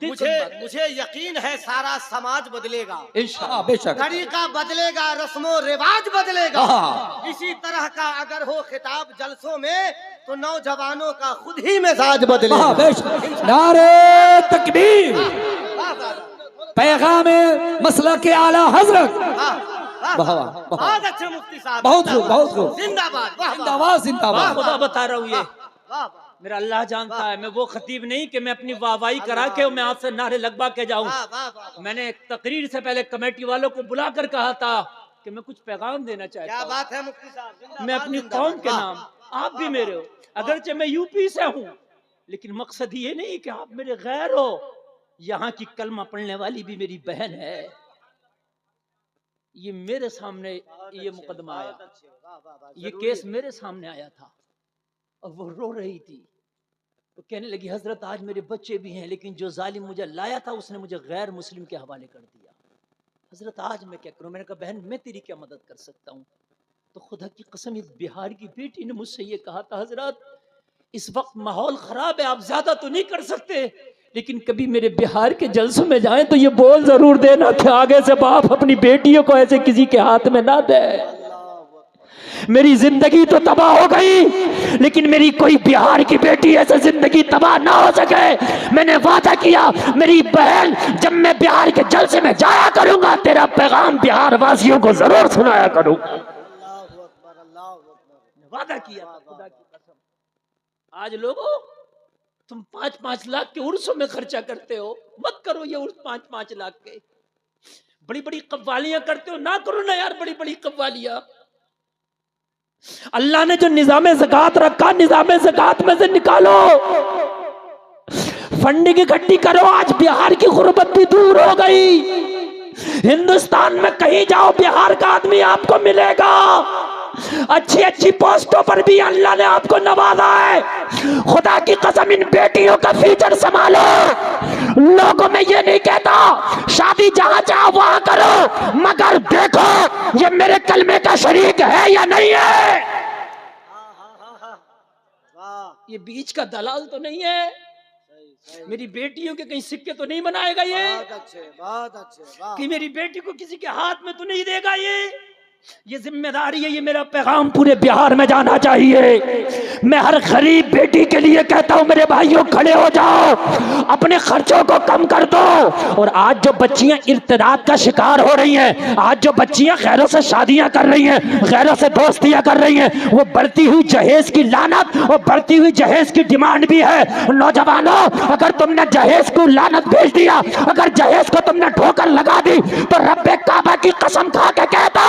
मुझे यकीन है सारा समाज बदलेगा इंशाअल्लाह, बेशक, तरीका बदलेगा, रस्मो रिवाज बदलेगा। इसी तरह का अगर हो खिताब जलसों में तो नौजवानों का खुद ही मिजाज बदलेगा। बेशक, नारे तकबीर, पैगाम मसला के आला हजरत वाह वाह वाह। बहुत अच्छे मुफ्ती साहब, बहुत खूब, बहुत खूब। जिंदाबाद, वाह, वाह, जिंदाबाद जिंदाबाद। खुदा बता रहा हूँ ये वाह, वाह, मेरा अल्लाह जानता है, मैं वो खतीब नहीं कि मैं अपनी वाहवाही करा के मैं आपसे नारे लगवा के जाऊं। वाह, वाह, वाह। मैंने एक तकरीर से पहले कमेटी वालों को बुलाकर कहा था कि मैं कुछ पैगाम देना चाहता क्या हूं। बात है मुफ्ती साहब, जिंदाबाद, मैं अपनी जिंदाबाद, कौम के वाह, नाम, आप भी मेरे हो, अगरचे मैं यूपी से हूँ, लेकिन मकसद ये नहीं कि आप मेरे गैर हो। यहाँ की कलमा पढ़ने वाली भी मेरी बहन है। ये मेरे सामने ये मुकदमा आया, बहुत अच्छे, वाह, वाह, वाह, ये जरूरी केस है। मेरे सामने आया था और वो रो रही थी। वो कहने लगी हजरत आज मेरे बच्चे भी हैं, लेकिन जो जालिम मुझे लाया था उसने मुझे गैर मुस्लिम के हवाले कर दिया। हजरत आज मैं क्या करूं? मैंने कहा बहन मैं तेरी क्या मदद कर सकता हूं? तो खुदा की कसम इस बिहार की बेटी ने मुझसे ये कहा था हजरत इस वक्त माहौल खराब है, आप ज्यादा तो नहीं कर सकते, लेकिन कभी मेरे बिहार के जलसों में जाएं तो ये बोल जरूर देना कि आगे से बाप अपनी बेटियों को ऐसे किसी के हाथ में ना दे। मेरी जिंदगी तो तबाह हो गई, लेकिन मेरी कोई बिहार की बेटी ऐसे जिंदगी तबाह ना हो सके। मैंने वादा किया मेरी बहन जब मैं बिहार के जलसे में जाया करूंगा तेरा पैगाम बिहार वासियों को जरूर सुनाया करूंगा। वादा किया था खुदा की कसम। आज लोगों तुम 5-5 लाख के उर्सों में खर्चा करते हो, मत करो ये उर्स 5-5 लाख के। बड़ी बड़ी कव्वालियां करते हो, ना करो ना यार बड़ी बड़ी कव्वालियां। अल्लाह ने जो निजामे ज़कात रखा निजामे ज़कात में से निकालो, फंडिंग इकट्ठी करो। आज बिहार की गुर्बत भी दूर हो गई। हिंदुस्तान में कहीं जाओ बिहार का आदमी आपको मिलेगा। अच्छी अच्छी पोस्टों पर भी अल्लाह ने आपको नवाजा है। खुदा की कसम इन बेटियों का फ्यूचर संभालो। लोगों में ये नहीं कहता शादी जहां चाहो वहां करो, मगर देखो ये मेरे कलमे का शरीक है या नहीं है। ये बीच का दलाल तो नहीं है। मेरी बेटियों के कहीं सिक्के तो नहीं बनाएगा ये। बहुत अच्छे, बहुत अच्छे, वाह। कि मेरी बेटी को किसी के हाथ में तो नहीं देगा ये जिम्मेदारी है। ये मेरा पैगाम पूरे बिहार में जाना चाहिए। मैं हर गरीब बेटी के लिए कहता हूं मेरे भाइयों खड़े हो जाओ, अपने खर्चों को कम कर दो। और आज जो बच्चियां इर्तिदाद का शिकार हो रही हैं, आज जो बच्चियां गैरों से शादियां कर रही हैं, गैरों से दोस्तियां कर रही हैं, वो बढ़ती हुई जहेज की लानत और बढ़ती हुई जहेज की डिमांड भी है। नौजवानों अगर तुमने जहेज को लानत भेज दिया, अगर जहेज को तुमने ठोकर लगा दी, तो रब्बे काबा की कसम खा के कहता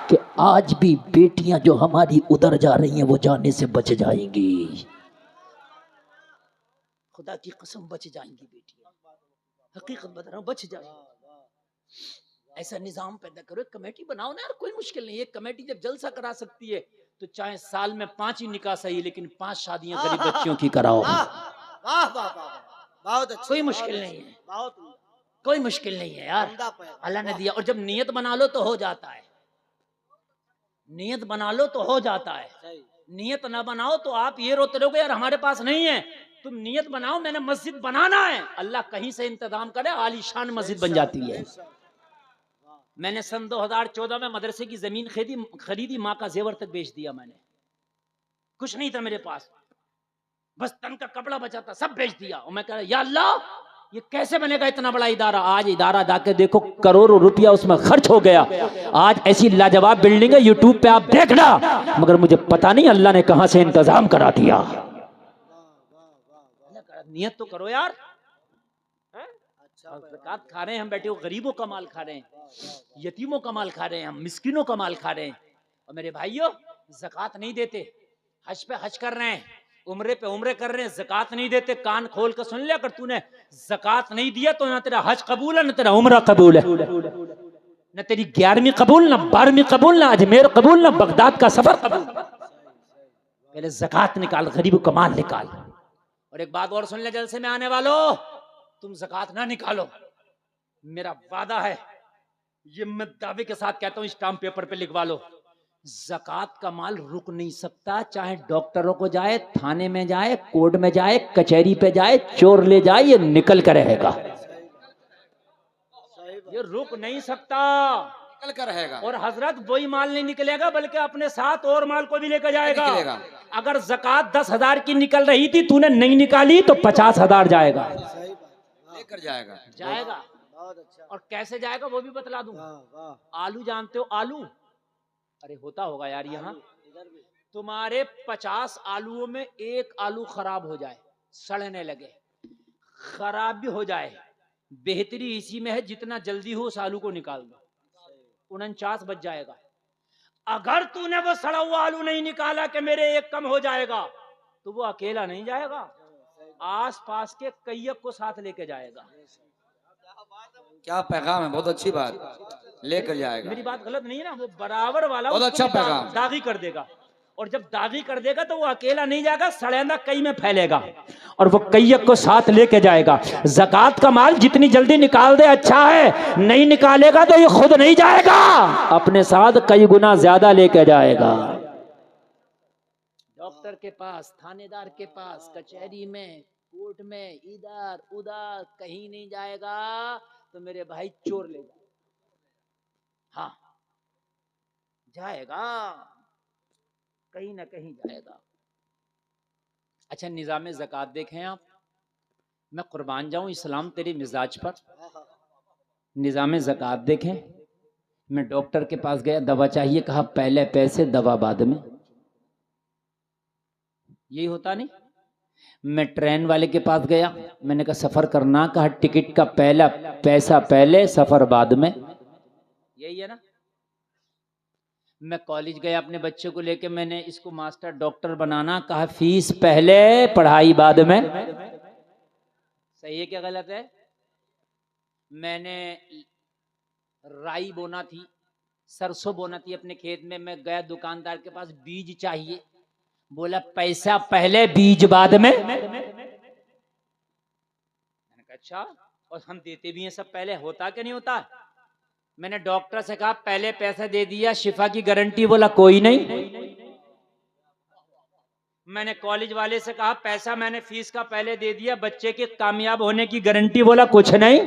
कि आज भी बेटियां जो हमारी उधर जा रही हैं वो जाने से बच जाएंगी। खुदा की कसम बच जाएंगी बेटियां, हकीकत बता रहा हूं बच जाएंगी। ऐसा निजाम पैदा करो, एक कमेटी बनाओ ना यार, कोई मुश्किल नहीं है। एक कमेटी जब जलसा करा सकती है तो चाहे साल में 5 ही निकाह सही, लेकिन 5 शादियां गरीब बच्चियों की कराओ। वाह वाह वाह वाह, बहुत अच्छे, कोई मुश्किल नहीं है, बहुत कोई मुश्किल नहीं है यार, उम्दा पैगाम। अल्लाह ने दिया। और जब नियत बना लो तो हो जाता है, नियत बना लो तो हो जाता है। सही। नियत ना बनाओ तो आप ये रोते रहोगे यार हमारे पास नहीं है। तुम नियत बनाओ मैंने मस्जिद बनाना है, अल्लाह कहीं से इंतजाम करे, आलीशान मस्जिद बन जाती है। मैंने सन 2014 में मदरसे की जमीन खरीदी, माँ का जेवर तक बेच दिया मैंने। कुछ नहीं था मेरे पास, बस तन का कपड़ा बचा था, सब बेच दिया। और मैं कह रहा या अल्लाह ये कैसे बनेगा इतना बड़ा इदारा। आज इदारा जाके देखो करोड़ों रुपया उसमें खर्च हो गया। आज ऐसी लाजवाब बिल्डिंग है, यूट्यूब पे आप देखना, मगर मुझे पता नहीं अल्लाह ने कहां से इंतजाम करा दिया। नियत तो करो यार। ज़कात खा रहे हैं हम, बैठे हो गरीबों का माल खा रहे हैं, यतीमों का माल खा रहे हैं, हम मिस्किनों का माल खा रहे हैं। और मेरे भाइयों ज़कात नहीं देते, हज पे हज कर रहे हैं, उम्रे पे उम्रे कर रहे हैं, ज़कात नहीं देते। कान खोल कर सुन लिया, अगर तूने ज़कात नहीं दिया तो ना तेरा हज कबूल है ना तेरा उम्रा कबूल है, ना तेरी 11वीं कबूल, ना 12वीं कबूल, ना अजमेर कबूल, ना बगदाद का सफर कबूल। पहले ज़कात निकाल, गरीबों का माल निकाल। और एक बात और सुन ले जलसे में आने वालों, तुम ज़कात ना निकालो, मेरा वादा है, ये मैं दावे के साथ कहता हूं, स्टाम्प पेपर पे लिखवा लो, ज़कात का माल रुक नहीं सकता। चाहे डॉक्टरों को जाए, थाने में जाए, कोर्ट में जाए, कचहरी पे जाए, चोर ले जाए, ये निकल कर रहेगा, ये रुक नहीं सकता, निकल कर रहेगा। और हजरत वही माल नहीं निकलेगा बल्कि अपने साथ और माल को भी लेकर जाएगा। अगर ज़कात 10,000 की निकल रही थी, तूने नहीं निकाली तो 50,000 जाएगा, लेकर जाएगा। जाएगा। बहुत अच्छा। और कैसे जाएगा वो भी बतला दूं। वाह वाह। आलू जानते हो? आलू, अरे होता होगा यार यहाँ। इधर भी। तुम्हारे 50 आलूओं में एक आलू खराब हो जाए, सड़ने लगे, खराब भी हो जाए, बेहतरी इसी में है जितना जल्दी हो उस आलू को निकाल दो, 49 बच जाएगा। अगर तूने वो सड़ा हुआ आलू नहीं निकाला कि मेरे एक कम हो जाएगा, तो वो अकेला नहीं जाएगा, आस पास के कईयक को साथ लेके जाएगा। क्या पैगाम है, बहुत अच्छी बात, लेकर जाएगा। मेरी बात गलत नहीं है ना? वो बराबर वाला बहुत उसको अच्छा भी पैगाम। दागी कर देगा, और जब दागी कर देगा तो वो अकेला नहीं जाएगा, सड़ेंदा कई में फैलेगा और वो कईयक को साथ लेके जाएगा। ज़कात का माल जितनी जल्दी निकाल दे अच्छा है, नहीं निकालेगा तो ये खुद नहीं जाएगा, अपने साथ कई गुना ज्यादा लेके जाएगा। डॉक्टर के पास, थानेदार के पास, कचहरी में, कोर्ट में, इधर उधर कहीं नहीं जाएगा, तो मेरे भाई चोर ले जाएगा। हाँ जाएगा, कहीं ना कहीं जाएगा। अच्छा, निज़ाम ज़कात देखें आप, मैं कुर्बान जाऊं इस्लाम तेरे मिजाज पर। निज़ाम ज़कात देखें, मैं डॉक्टर के पास गया, दवा चाहिए, कहा पहले पैसे दवा बाद में। यही होता नहीं? मैं ट्रेन वाले के पास गया, मैंने कहा सफर करना, कहा टिकट का पहला पैसा पहले, सफर बाद में। यही है ना? मैं कॉलेज गया अपने बच्चे को लेके, मैंने इसको मास्टर डॉक्टर बनाना, कहा फीस पहले पढ़ाई बाद में। सही है क्या गलत है? मैंने राई बोना थी, सरसों बोना थी अपने खेत में, मैं गया दुकानदार के पास, बीज चाहिए, बोला पैसा पहले बीज बाद में। मैंने कहा अच्छा, और हम देते भी हैं सब पहले, होता क्या नहीं होता? मैंने डॉक्टर से कहा पहले पैसा दे दिया, शिफा की गारंटी, बोला कोई नहीं। मैंने कॉलेज वाले से कहा पैसा मैंने फीस का पहले दे दिया, बच्चे के कामयाब होने की गारंटी, बोला कुछ नहीं।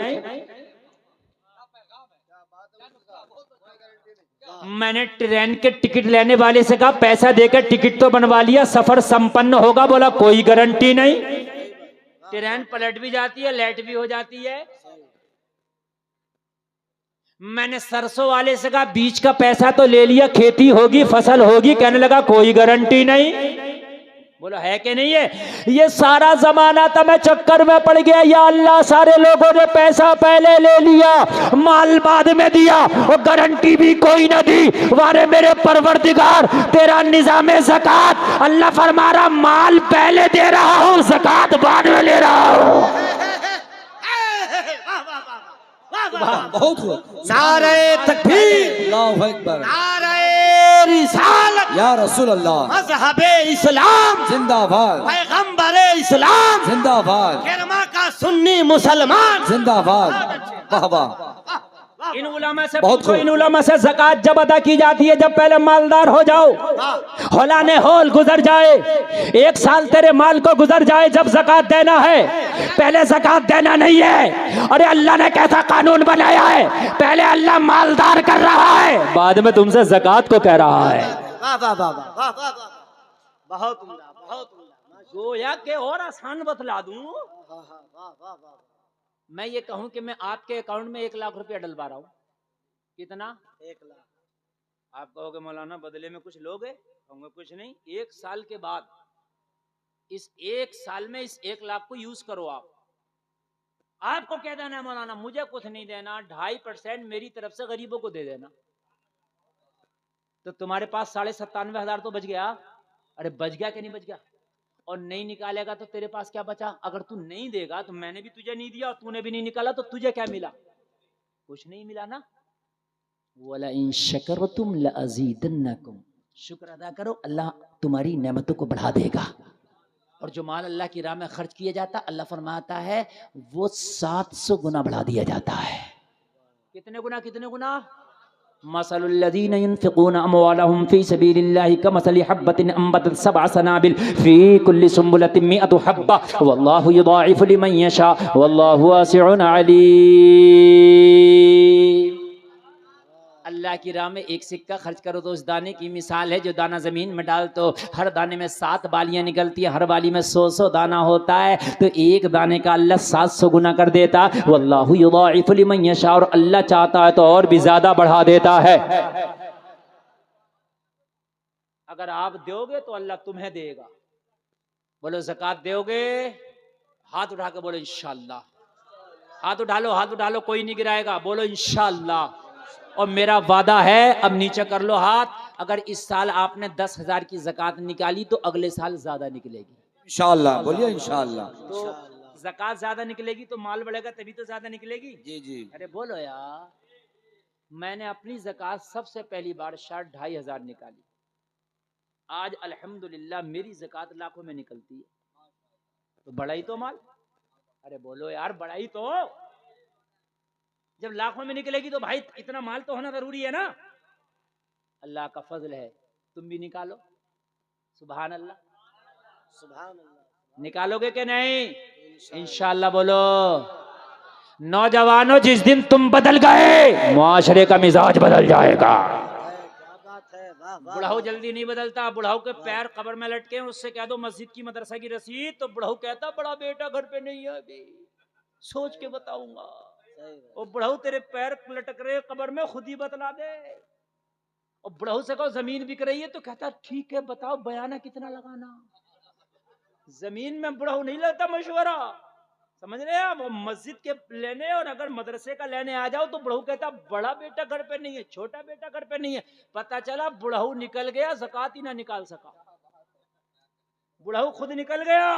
मैंने ट्रेन के टिकट लेने वाले से कहा पैसा देकर टिकट तो बनवा लिया, सफर संपन्न होगा, बोला कोई गारंटी नहीं। ट्रेन पलट भी जाती है, लेट भी हो जाती है। मैंने सरसों वाले से कहा बीज का पैसा तो ले लिया, खेती होगी, फसल होगी, कहने लगा कोई गारंटी नहीं। बोला है कि नहीं है? ये सारा जमाना था, मैं चक्कर में पड़ गया, या अल्लाह सारे लोगों ने पैसा पहले ले लिया, माल बाद में दिया, और गारंटी भी कोई न दी। वारे मेरे परवरदिगार, तेरा निजाम ज़कात, अल्लाह फरमा रहा माल पहले दे रहा हूँ, ज़कात बाद में ले रहा हूँ। बहुत हुआ। नारे तकबीर, अल्लाहु अकबर, नारे रिसालत, या रसूल अल्लाह, मज़हबे इस्लाम जिंदाबाद, पैगंबरे इस्लाम जिंदाबाद, किरमा का सुन्नी मुसलमान जिंदाबाद। वाह वाह। इन उलमा से बहुत पूछो, इन उलमा से ज़कात जब अदा की जाती है, जब पहले मालदार हो जाओ, हौलाने हौल गुजर जाए, एक साल तेरे माल को गुजर जाए, जब ज़कात देना है, पहले ज़कात देना नहीं है। अरे अल्लाह ने कैसा कानून बनाया है, पहले अल्लाह मालदार कर रहा है, बाद में तुमसे ज़कात को कह रहा है। वाह वाह वाह वाह वाह वाह, बहुत उम्दा, बहुत उम्दा। गोया के और आसान बतला दूं, वाह वाह वाह वाह। मैं ये कहूं कि मैं आपके अकाउंट में 1 लाख रुपया डलवा रहा हूं, कितना? 1 लाख। आप कहोगे मौलाना बदले में कुछ लोगे? कहूंगा कुछ नहीं, 1 साल के बाद, इस 1 साल में इस 1 लाख को यूज करो। आपको कह देना है मौलाना मुझे कुछ नहीं देना, 2.5% मेरी तरफ से गरीबों को दे देना, तो तुम्हारे पास 97,500 तो बच गया। अरे बच गया कि नहीं बच गया? और नहीं निकालेगा तो तेरे पास क्या बचा? अगर तू नहीं देगा तो मैंने भी तुझे नहीं दिया, और तूने भी नहीं निकाला तो तुझे क्या मिला? कुछ नहीं मिला ना। वला इन शकरतुम लअज़ीदन्नकुम, शुक्र अदा करो, अल्लाह तुम्हारी नेमतों को बढ़ा देगा। और जो माल अल्लाह की राह में खर्च किया जाता, अल्लाह फरमाता है वो 700 गुना बढ़ा दिया जाता है। कितने गुना? कितने गुना? मसलुल्लज़ीना युनफ़िक़ूना अमवालहुम फ़ी सबीलिल्लाहि कमसलि हब्बतिन अंबतत सबअ सनाबिल फ़ी कुल्लि सुंबुलतिन मिअतु हब्बा वल्लाहु युदाइफ़ु लिमन यशा वल्लाहु वासिउन अलीम। अल्लाह की राह में एक सिक्का खर्च करो तो उस दाने की मिसाल है जो दाना जमीन में डाल तो हर दाने में 7 बालियां निकलती है, हर बाली में 100 दाना होता है, तो एक दाने का अल्लाह 700 गुना कर देता। वल्लाहु युदाइफु लिमन यशा, और अल्लाह चाहता है तो और भी ज्यादा बढ़ा देता है। अगर आप दोगे तो अल्लाह तुम्हें देगा। बोलो ज़कात दोगे? हाथ उठा के बोलो इंशाअल्लाह। हाथ उठा लो, हाथ उठा लो, कोई नहीं गिराएगा, बोलो इंशाअल्लाह। और मेरा वादा है, अब नीचे कर लो हाथ, अगर इस साल आपने 10,000 की ज़कात निकाली तो अगले साल ज्यादा निकलेगी इंशाअल्लाह। बोलिए इंशाअल्लाह। तो ज़कात ज्यादा निकलेगी तो माल बढ़ेगा, तभी तो ज्यादा निकलेगी। जी जी। अरे बोलो यार, मैंने अपनी ज़कात सबसे पहली बार 2,500 निकाली। आज अल्हम्दुलिल्लाह मेरी ज़कात लाखों में निकलती है, तो बढ़ाई तो माल। अरे बोलो यार, बढ़ाई तो। जब लाखों में निकलेगी तो भाई इतना माल तो होना जरूरी है ना। अल्लाह का फजल है, तुम भी निकालो। सुभान अल्लाह, सुभान अल्लाह। निकालोगे कि नहीं? इंशाअल्लाह बोलो। नौजवानों, जिस दिन तुम बदल गए मुआशरे का मिजाज बदल जाएगा। क्या बात है, वाह वाह। बुढ़ाऊ जल्दी नहीं बदलता। बुढ़ाऊ के पैर कब्र में लटके, उससे कह दो मस्जिद की मदरसा की रसीद, तो बुढ़ाऊ कहता बड़ा बेटा घर पे नहीं है, अभी सोच के बताऊंगा। और बुढ़ाऊ तेरे पैर लटक रहे कब्र में, खुद ही बतला दे। और बुढ़ाऊ से कहो जमीन बिक रही है, तो कहता ठीक है बताओ बयाना कितना लगाना। जमीन में बुढ़ाऊ नहीं लगता मशवरा, समझ रहे हैं? वो मस्जिद के लेने और अगर मदरसे का लेने आ जाओ तो बुढ़ाऊ कहता बड़ा बेटा घर पे नहीं है, छोटा बेटा घर पे नहीं है। पता चला बुढ़ाऊ निकल गया, ज़कात ही ना निकाल सका। बुढ़ाऊ खुद निकल गया,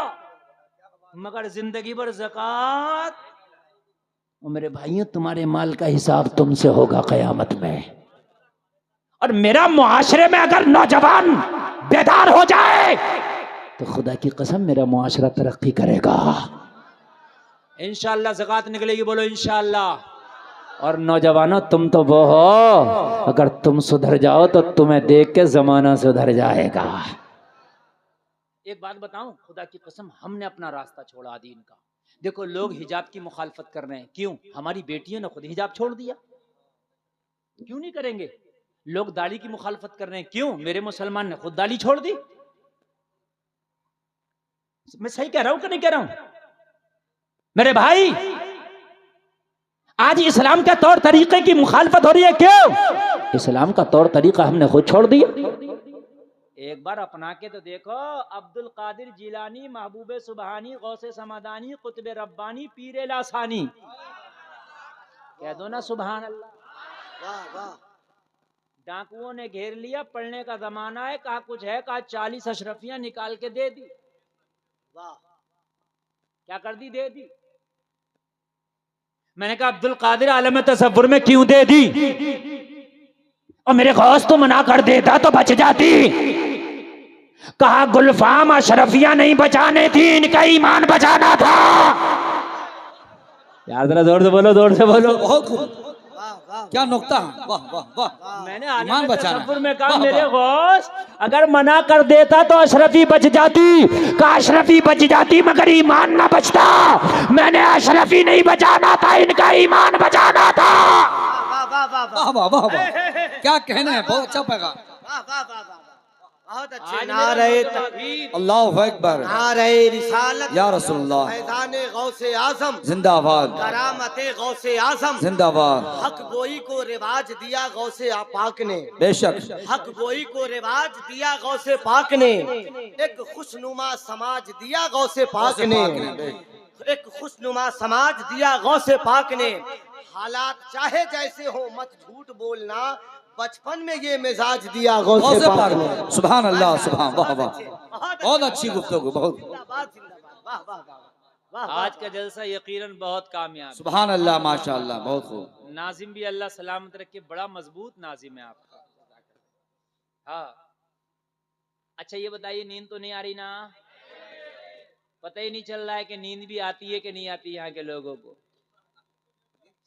मगर जिंदगी भर ज़कात। और मेरे भाइयों, तुम्हारे माल का हिसाब तुमसे होगा क़यामत में। और मेरा मुआशरे में अगर नौजवान बेदार हो जाए तो खुदा की कसम मेरा मुआशरा तरक्की करेगा। इंशाअल्लाह ज़कात निकलेगी, बोलो इंशाअल्लाह। और नौजवानों, तुम तो वो हो, अगर तुम सुधर जाओ तो तुम्हें देख के जमाना सुधर जाएगा। एक बात बताऊं, खुदा की कसम, हमने अपना रास्ता छोड़ा दीन का। देखो लोग हिजाब की मुखालफत कर रहे हैं, क्यों? हमारी बेटियों ने खुद हिजाब छोड़ दिया, क्यों नहीं करेंगे? लोग दाढ़ी की मुखालफत कर रहे हैं, क्यों? मेरे मुसलमान ने खुद दाढ़ी छोड़ दी। मैं सही कह रहा हूं कि नहीं कह रहा हूं मेरे भाई? आज इस्लाम के तौर तरीके की मुखालफत हो रही है, क्यों? इस्लाम का तौर तरीका हमने खुद छोड़ दिया। एक बार अपना के तो देखो, अब्दुल कादिर जिलानी, महबूब सुबहानी, गौसे समादानी, कुतुब रब्बानी, पीर लासानी, कह दो ना सुभान अल्लाह। वाह वाह। डाकुओं ने घेर लिया, पढ़ने का जमाना है, कहा कुछ है, कहा 40 अशरफियां निकाल के दे दी। वाह। क्या कर दी? दे दी। मैंने कहा अब्दुल कादिर आलम तसव्वुर में क्यों दे दी? और मेरे गौस तो मना कर देता तो बच जाती। कहा गुलफाम अशरफिया नहीं बचाने थी, इनका ईमान बचाना था। यार जरा जोर से बोलो, जोर से बोलो। बहुत खूब, वाह वाह। क्या नुक्ता है, वाह वाह वाह। मैंने ईमान आलम बचाना। तसव्वुर में कहा वाह, मेरे वाह। गौस अगर मना कर देता तो अशरफी बच जाती। कहा अशरफी बच जाती मगर ईमान ना बचता। मैंने अशरफी नहीं बचाना था, इनका ईमान बचाना था। वाह वाह वाह वाह। वाह वाह वाह वाह। क्या कहना है, बहुत अच्छा पैगाम। वाह वाह वाह वाह। बहुत अच्छे। आज नारे मेरा तकबीर, अल्लाहु अकबर, नारे रिसालत, या रसूलुल्लाह, फैज़ाने गौसे आज़म, जिंदाबाद, करामते गौसे आज़म। जिंदाबाद। हक गोई को रिवाज दिया गौसे पाक ने, बेशक। हक गोई को रिवाज दिया गौसे पाक ने। एक खुशनुमा समाज दिया गौसे पाक ने, एक खुशनुमा समाज दिया गौसे पाक ने। हालात चाहे जैसे हो मत झूठ बोलना, बचपन में ये मिजाज दिया गौसे पाक ने। सुभान अल्लाह, सुभान, वाह वाह। बहुत बहुत अच्छी गुफ्तगू, बहुत। जिंदाबाद जिंदाबाद। वाह वाह वाह वाह। आज का जलसा यकीनन बहुत कामयाब। सुभान अल्लाह, माशाअल्लाह, बहुत खूब। नाजिम भी अल्लाह सलामत रखे, बड़ा मजबूत नाजिम है आपका। हाँ, अच्छा ये बताइए, नींद तो नहीं आ रही ना? पता ही नहीं चल रहा है कि नींद भी आती है कि नहीं आती यहाँ के लोगों को।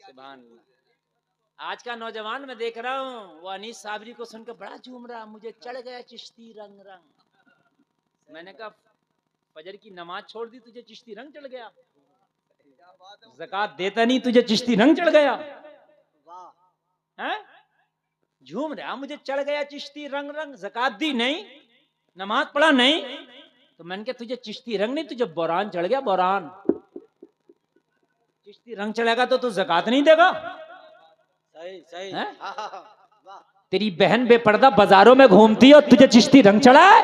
सुभान अल्लाह। आज का नौजवान मैं देख रहा हूँ, वो अनीस साबरी को सुनकर बड़ा झूम रहा, मुझे चढ़ गया चिश्ती रंग रंग। मैंने कहा फजर की नमाज छोड़ दी, तुझे चिश्ती रंग चढ़ गया? ज़कात देता नहीं, तुझे चिश्ती रंग चढ़ गया? हैं? झूम रहा, मुझे चढ़ गया चिश्ती रंग रंग, ज़कात दी नहीं, नमाज पढ़ा नहीं, तो मैंने कहा तुझे चिश्ती रंग नहीं, तुझे बोरान चढ़ गया, बोरान। चिश्ती रंग चढ़ेगा तो तू ज़कात नहीं देगा। सही सही। हैं? हाँ, हाँ, हाँ, वाह। तेरी बहन बेपर्दा बाजारों में घूमती है और तुझे चिश्ती रंग चढ़ा है।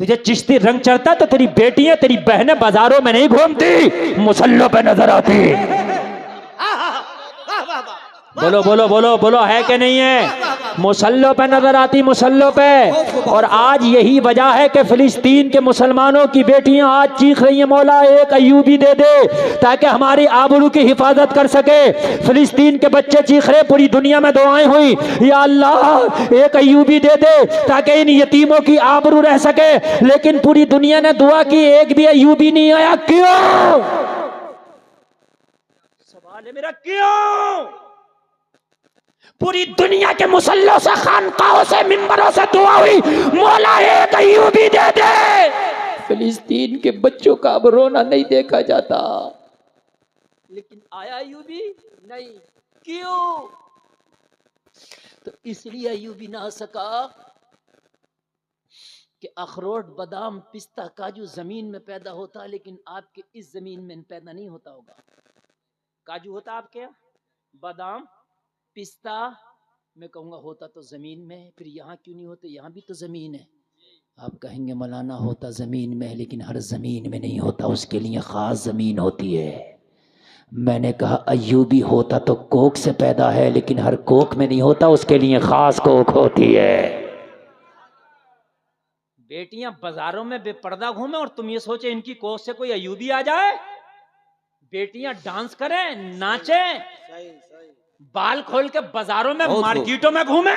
तुझे चिश्ती रंग चढ़ता है तो तेरी बेटियां, तेरी बहनें बाजारों में नहीं घूमती, मुसल्लों पे नजर आती। वाह, वाह, वाह। बोलो बोलो बोलो बोलो, है कि नहीं है? मुसल्लों पे नजर आती, मुसल्लों पे। और आज यही वजह है कि फिलिस्तीन के मुसलमानों की बेटियां आज चीख रही हैं, मौला एक अय्यूबी दे दे ताकि हमारी आबरू की हिफाजत कर सके। फिलिस्तीन के बच्चे चीख रहे, पूरी दुनिया में दुआएं हुई, या अल्लाह एक अय्यूबी दे दे ताकि इन यतीमों की आबरू रह सके। लेकिन पूरी दुनिया ने दुआ की, एक भी अय्यूबी नहीं आया। क्यों? सवाल है मेरा, क्यों? पूरी दुनिया के मुसल्लों से, खानकाहों से, मिंबरों से दुआ हुई, मौला एक अय्यूबी दे दे। फिलिस्तीन के बच्चों का अब रोना नहीं देखा जाता, लेकिन आया अय्यूबी नहीं। क्यों? तो इसलिए अय्यूबी ना आ सका कि अखरोट, बादाम, पिस्ता, काजू जमीन में पैदा होता, लेकिन आपके इस जमीन में पैदा नहीं होता होगा। काजू होता आपके यहाँ, बादाम, पिस्ता, मैं कहूँगा होता तो ज़मीन में, फिर यहाँ क्यों नहीं होते? यहाँ भी तो ज़मीन है। आप कहेंगे मौलाना होता ज़मीन में, लेकिन हर ज़मीन में नहीं होता, उसके लिए ख़ास ज़मीन होती है। मैंने कहा अय्यूबी होता तो कोक से पैदा है, लेकिन हर कोक में नहीं होता, उसके लिए ख़ास कोक होती है। बेटियां बाजारों में बेपर्दा घूमे और तुम ये सोचे इनकी कोख से कोई अय्यूबी आ जाए। बेटियां डांस करें, नाचें, सही सही। बाल खोल के बाजारों में, मार्केटों में घूमे,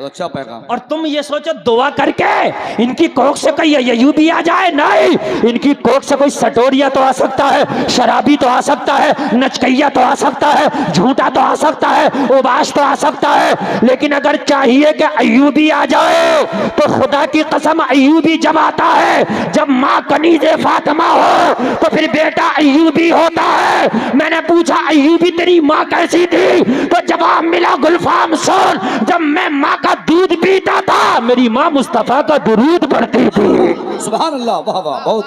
अच्छा पैगाम। और तुम ये सोचो दुआ करके इनकी कोख से कोई अय्यूबी आ जाए। नहीं, इनकी कोख से कोई सटोरिया तो आ सकता है, शराबी तो आ सकता है, नचकैया तो आ सकता है, झूठा तो आ सकता है, उबाश तो आ सकता है, लेकिन अगर चाहिए कि अय्यूबी आ जाए तो खुदा की कसम अय्यूबी जब आता है, जब माँ कनीज़े फातिमा हो तो फिर बेटा अय्यूबी होता है। मैंने पूछा अय्यूबी तेरी माँ कैसी थी? तो जवाब मिला गुलफाम सुन, जब मैं माँ का दूध पीता था मेरी माँ मुस्तफा का दुरूद पढ़ती थी। सुभान अल्लाह, वाह वाह, बहुत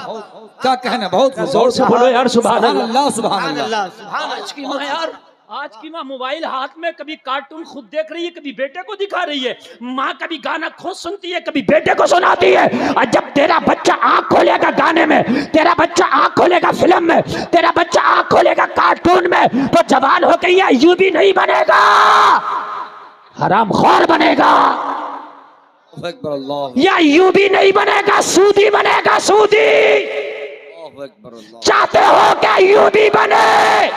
क्या कहना, बहुत जोर से बोलो यार, सुभान सुभान अल्लाह। अल्लाह, सुभान अल्लाह। अल्लाह सुभान आज की माँ यार, आज की माँ मोबाइल हाथ में, कभी कार्टून खुद देख रही है, कभी बेटे को दिखा रही है। माँ कभी गाना खुद सुनती है, कभी बेटे को सुनाती है। और जब तेरा बच्चा आंख खोलेगा गाने में, तेरा बच्चा आंख खोलेगा फिल्म में, तेरा बच्चा आंख खोलेगा कार्टून में, तो जवान हो गई है यूबी नहीं बनेगा, हरामखोर बनेगा। अकबर अल्लाह, या यूबी नहीं बनेगा, सूदी बनेगा, सूदी। अकबर अल्लाह। चाहते हो क्या यूबी बने?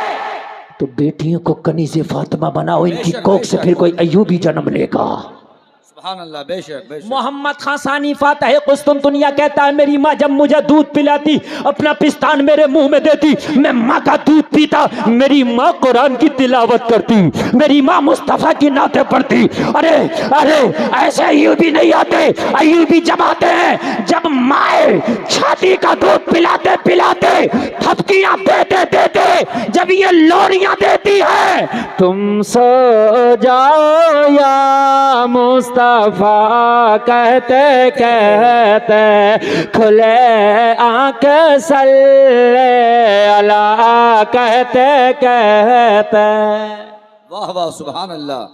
तो बेटियों को कनीज़े फातिमा बनाओ, इनकी कोख से फिर कोई अय्यूबी जन्म लेगा। सुभान अल्लाह, बेशक बेशक। मोहम्मद खान सानी फातह कुस्तुनतुनिया कहता है, मेरी माँ जब मुझे दूध पिलाती, अपना पिस्तान मेरे मुंह में देती, मैं माँ का दूध पीता, मेरी माँ कुरान की तिलावत करती, मेरी माँ मुस्तफा की नाते पढ़ती। अरे अरे, ऐसे अय्यूबी नहीं आते। अय्यूबी जब आते हैं जब माए छाती का दूध पिलाते पिलाते, थपकियां देते देते, जब ये लोरियां देती है, तुम सो जाओ या मुस्तफा कहते कहते, खुले आंख सल्ले अला कहते कहते। वाह वाह, सुभान अल्लाह।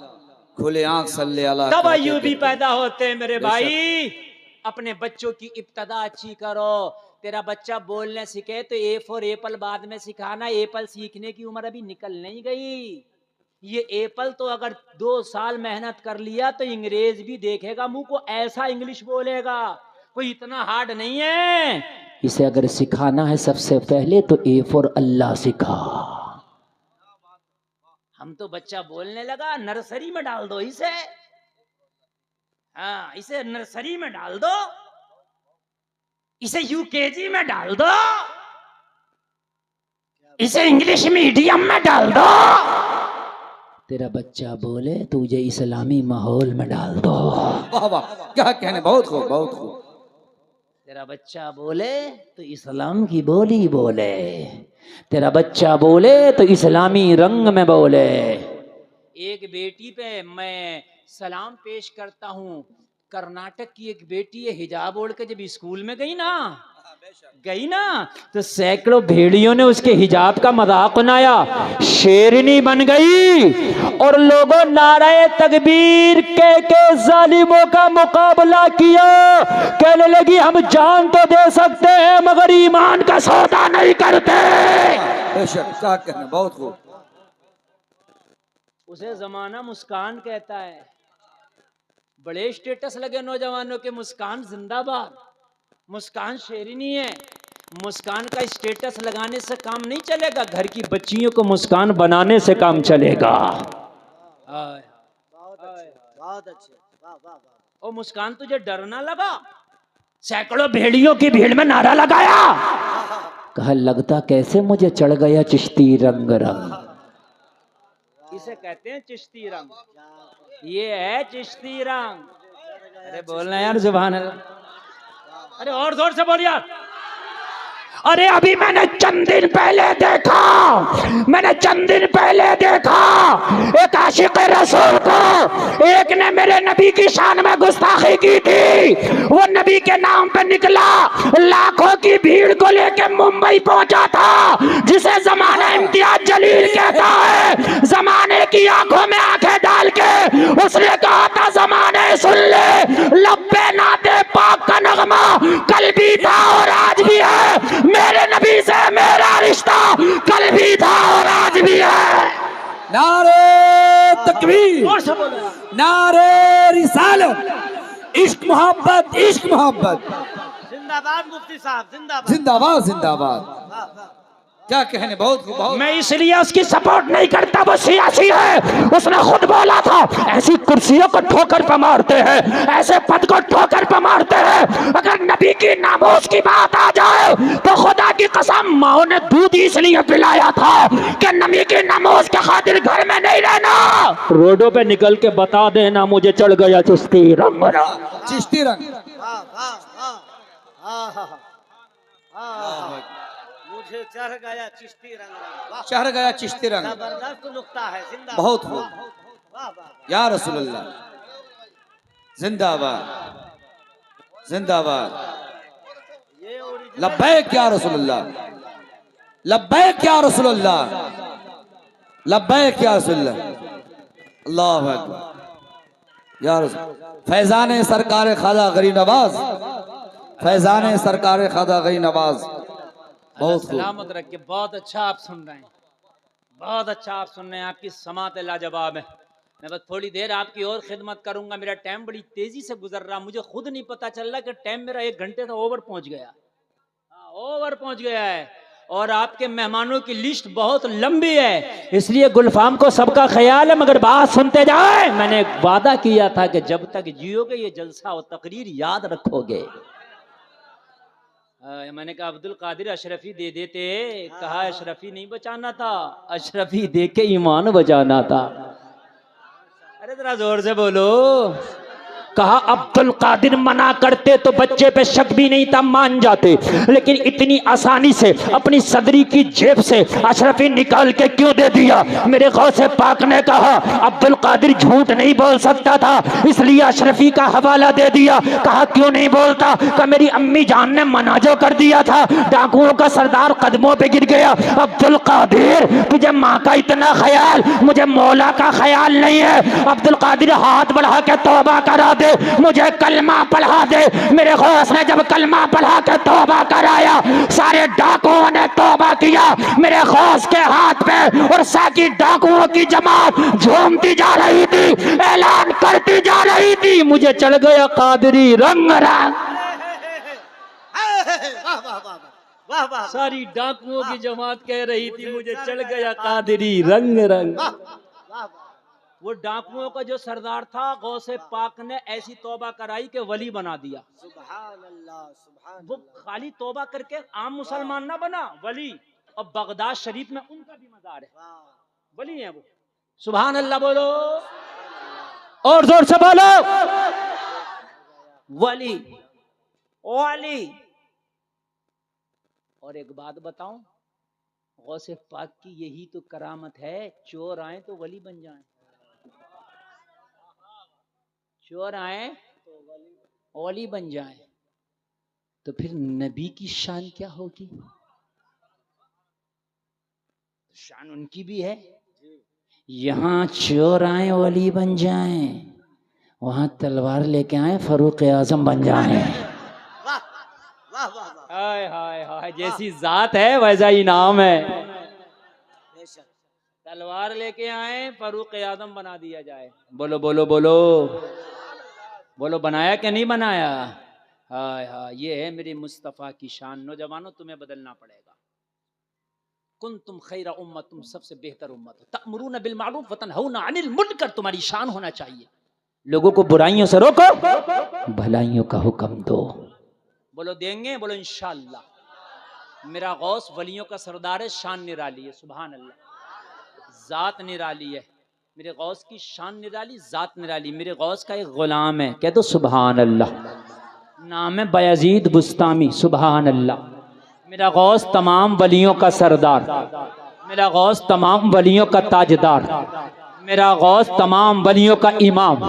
खुले आंख सल्ले अला। तब अय्यूबी पैदा होते हैं मेरे भाई। अपने बच्चों की इब्तदा अच्छी करो। तेरा बच्चा बोलने सीखे तो ए फॉर एप्पल बाद में सिखाना, एप्पल सीखने की उम्र अभी निकल नहीं गई। ये एप्पल तो अगर 2 साल मेहनत कर लिया तो अंग्रेज भी देखेगा मुंह को, ऐसा इंग्लिश बोलेगा, कोई इतना हार्ड नहीं है। इसे अगर सिखाना है सबसे पहले तो ए फॉर अल्लाह सिखा। हम तो बच्चा बोलने लगा, नर्सरी में डाल दो इसे। हाँ, इसे नर्सरी में डाल दो, इसे यूकेजी में डाल दो, इसे इंग्लिश मीडियम में डाल दो। तेरा बच्चा बोले तुझे इस्लामी माहौल में डाल दो। वाह वाह, क्या कहने, बहुत खूब बहुत खूब। तेरा बच्चा बोले तो इस्लाम की बोली बोले, तेरा बच्चा बोले तो इस्लामी रंग में बोले। एक बेटी पे मैं सलाम पेश करता हूँ। कर्नाटक की एक बेटी है, हिजाब ओढ़ के जब स्कूल में गई ना तो सैकड़ों भेड़ियों ने उसके हिजाब का मजाक बनाया, शेरनी बन गई और लोगों नाराए तकबीर के जालिमों का मुकाबला किया। कहने लगी हम जान तो दे सकते हैं मगर ईमान का सौदा नहीं करते। बेशक, क्या कहना, बहुत खूब। उसे जमाना मुस्कान कहता है। बड़े स्टेटस लगे नौजवानों के, मुस्कान जिंदाबाद, मुस्कान शेरनी है। मुस्कान का स्टेटस लगाने से काम नहीं चलेगा, घर की बच्चियों को मुस्कान बनाने से काम चलेगा। बहुत अच्छे, वाह वाह वाह। ओ मुस्कान, तुझे डर ना लगा? सैकड़ों भेड़ियों की भीड़ में नारा लगाया, कहा लगता कैसे मुझे चढ़ गया चिश्ती रंग रंग। इसे कहते हैं चिश्ती रंग, ये है चिश्ती रंग। अरे बोलना यार सुभान अल्लाह, अरे और जोर से बोल यार। अरे अभी मैंने चंद दिन पहले देखा एक आशिक रसूल को, एक ने मेरे नबी की शान में गुस्ताखी की थी। वो नबी के नाम पे निकला, लाखों की भीड़ को लेकर मुंबई पहुंचा था, जिसे जमाना इम्तियाज जलील कहता है। जमाने की आंखों में आंखें डाल के उसने कहा था जमाने सुन ले, लब्बे नाते पाक का नगमा कल भी था और आज भी है। मेरे नबी से मेरा रिश्ता कल भी था और आज भी है। नारे तकबीर, नारे रिसालत, इश्क मोहब्बत, इश्क मोहब्बत। जिंदाबाद मुफ्ती साहब, जिंदाबाद जिंदाबाद जिंदाबाद। वाह वाह। क्या कहने, बहुत बहुत। मैं इसलिए उसकी सपोर्ट नहीं करता, वो सियासी है। उसने खुद बोला था ऐसी कुर्सियों को ठोकर पे मारते हैं, ऐसे पद को ठोकर पे मारते हैं। अगर नबी की नामोस की बात आ जाए तो खुदा की कसम माओ ने दूध इसलिए पिलाया था कि नबी की नामोस के खातिर घर में नहीं रहना, रोडों पे निकल के बता देना मुझे चढ़ गया चिश्ती रंग। चिश्ती रंग, वाह वाह वाह। मुझे चढ़ गया चिश्ती रंग, वाह। चढ़ गया चिश्ती रंग, जबरदस्त नुक्ता है, जिंदाबाद। बहुत खूब। वाह वाह। या रसूलल्लाह, जिंदाबाद जिंदाबाद। ये ओरिजिनल लब्बैक या रसूलल्लाह, लब्बैक या रसूलल्लाह, लब्बैक या रसूलल्लाह। अल्लाहु अकबर या रसूल। फैजान सरकार ख्वाजा गरीब नवाज, फैजान सरकार ख्वाजा गरीब नवाज। बहुत खूब। सलामत रख के, बहुत अच्छा आप सुन रहे हैं, बहुत अच्छा आप सुन रहे हैं। आपकी समात लाजवाब है। मैं बस थोड़ी देर आपकी और खिदमत करूंगा। मेरा टाइम बड़ी तेजी से गुजर रहा, मुझे खुद नहीं पता चल रहा कि टाइम मेरा 1 घंटे से ओवर पहुंच गया। ओवर पहुंच गया है और आपके मेहमानों की लिस्ट बहुत लंबी है, इसलिए गुलफाम को सबका ख्याल है, मगर बात सुनते जाए। मैंने एक वादा किया था कि जब तक जियोगे ये जलसा और तकरीर याद रखोगे। मैंने कहा अब्दुल कादिर अशरफी दे देते, कहा अशरफी नहीं बचाना था, अशरफी दे के ईमान बचाना था। अरे जरा जोर से बोलो। कहा अब्दुल कादिर मना करते तो बच्चे पे शक भी नहीं था, मान जाते, लेकिन इतनी आसानी से अपनी सदरी की जेब से अशरफी निकाल के क्यों दे दिया? मेरे गौसे पाक ने कहा अब्दुल कादिर झूठ नहीं बोल सकता था, इसलिए अशरफी का हवाला दे दिया। कहा क्यों नहीं बोलता? कहा मेरी अम्मी जान ने मना जो कर दिया था, डाकुओं का सरदार कदमों पे गिर गया। अब्दुल कादिर तुझे माँ का इतना ख्याल, मुझे मौला का ख्याल नहीं है। अब्दुल कादिर हाथ बढ़ा के तौबा करा दे, मुझे कलमा पढ़ा दे। मेरे गौस ने जब कलमा पढ़ा के तौबा कराया, सारे डाकुओं ने तौबा किया मेरे गौस के हाथ पे, और साकी डाकुओं की जमात झूमती जा रही थी, ऐलान करती जा रही थी, मुझे चढ़ गया कादरी रंग रंग। वाह वाह वाह वाह वाह। सारी डाकुओं की जमात कह रही थी मुझे चढ़ गया कादरी रंग रंग। वाह वाह। वो डाकुओं का जो सरदार था, गौसे पाक ने ऐसी तौबा कराई कि वली बना दिया। सुभान अल्लाह, सुभान वो खाली तौबा करके आम मुसलमान ना बना, वली। और बगदाद शरीफ में उनका भी मजार है, अल्लाह। वली है वो। सुभान अल्लाह बोलो और जोर से बोलो। वली वली। और एक बात बताऊं, गौसे पाक की यही तो करामत है, चोर आए तो वली बन जाए। चोर आए औली बन जाए, तो फिर नबी की शान क्या होगी? शान उनकी भी है। यहाँ चोर आए औली बन जाएं, वहां तलवार लेके आए फारूक आजम बन जाएं। वाह वाह वाह वाह। हाय हाय हाय, जैसी जात है वैसा इनाम है। बेशक। तलवार लेके आए फारूक आजम बना दिया जाए। बोलो बोलो बोलो बोलो, बनाया कि नहीं बनाया? हाय हाय, ये है मेरे मुस्तफ़ा की शान। नौजवानों, तुम्हें बदलना पड़ेगा। कुन तुम खैरा उम्मत, तुम सबसे बेहतर उम्मत हो। तअमुरून बिल मारूफ व तनहौना अनिल मुनकर, तुम्हारी शान होना चाहिए। लोगों को बुराइयों से रोको, भलाइयों का हुक्म दो। बोलो देंगे? बोलो इंशाअल्लाह। मेरा गौस वलियों का सरदार है, शान निराली है। सुभान अल्लाह। जात निराली है। मेरे गौस की शान निराली, जात निराली। मेरे गौस का एक गुलाम है, कह दो सुभान अल्लाह। नाम है बायजीद बुस्तामी। सुभान अल्लाह। मेरा गौस तमाम वलियों का सरदार, मेरा गौस तमाम वलियों का ताजदार, मेरा गौस तमाम वलियों का इमाम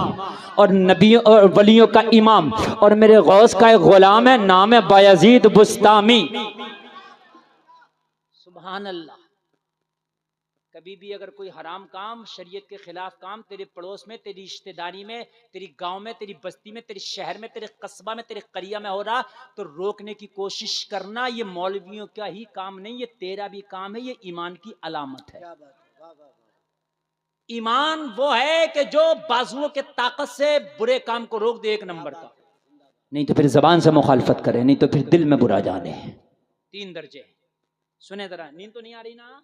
और नबियों और वलियों का इमाम, और मेरे गौस का एक गुलाम है, नाम है बायजीद बुस्तामी। सुभान अल्लाह। कभी भी अगर कोई हराम काम, शरीयत के खिलाफ काम तेरे पड़ोस में, तेरी रिश्तेदारी में, तेरी गांव में, तेरी बस्ती में, तेरे शहर में, तेरे कस्बा में, तेरे करिया में हो रहा, तो रोकने की कोशिश करना। ये मौलवियों का ही काम नहीं, ये तेरा भी काम है। ये ईमान की अलामत है। क्या बात है, वाह वाह वाह। ईमान वो है कि जो बाजुओं के ताकत से बुरे काम को रोक दे, एक नंबर का। नहीं तो फिर जबान से मुखालफत करे, नहीं तो फिर दिल में बुरा जाने। 3 दर्जे। सुने जरा, नींद तो नहीं आ रही ना?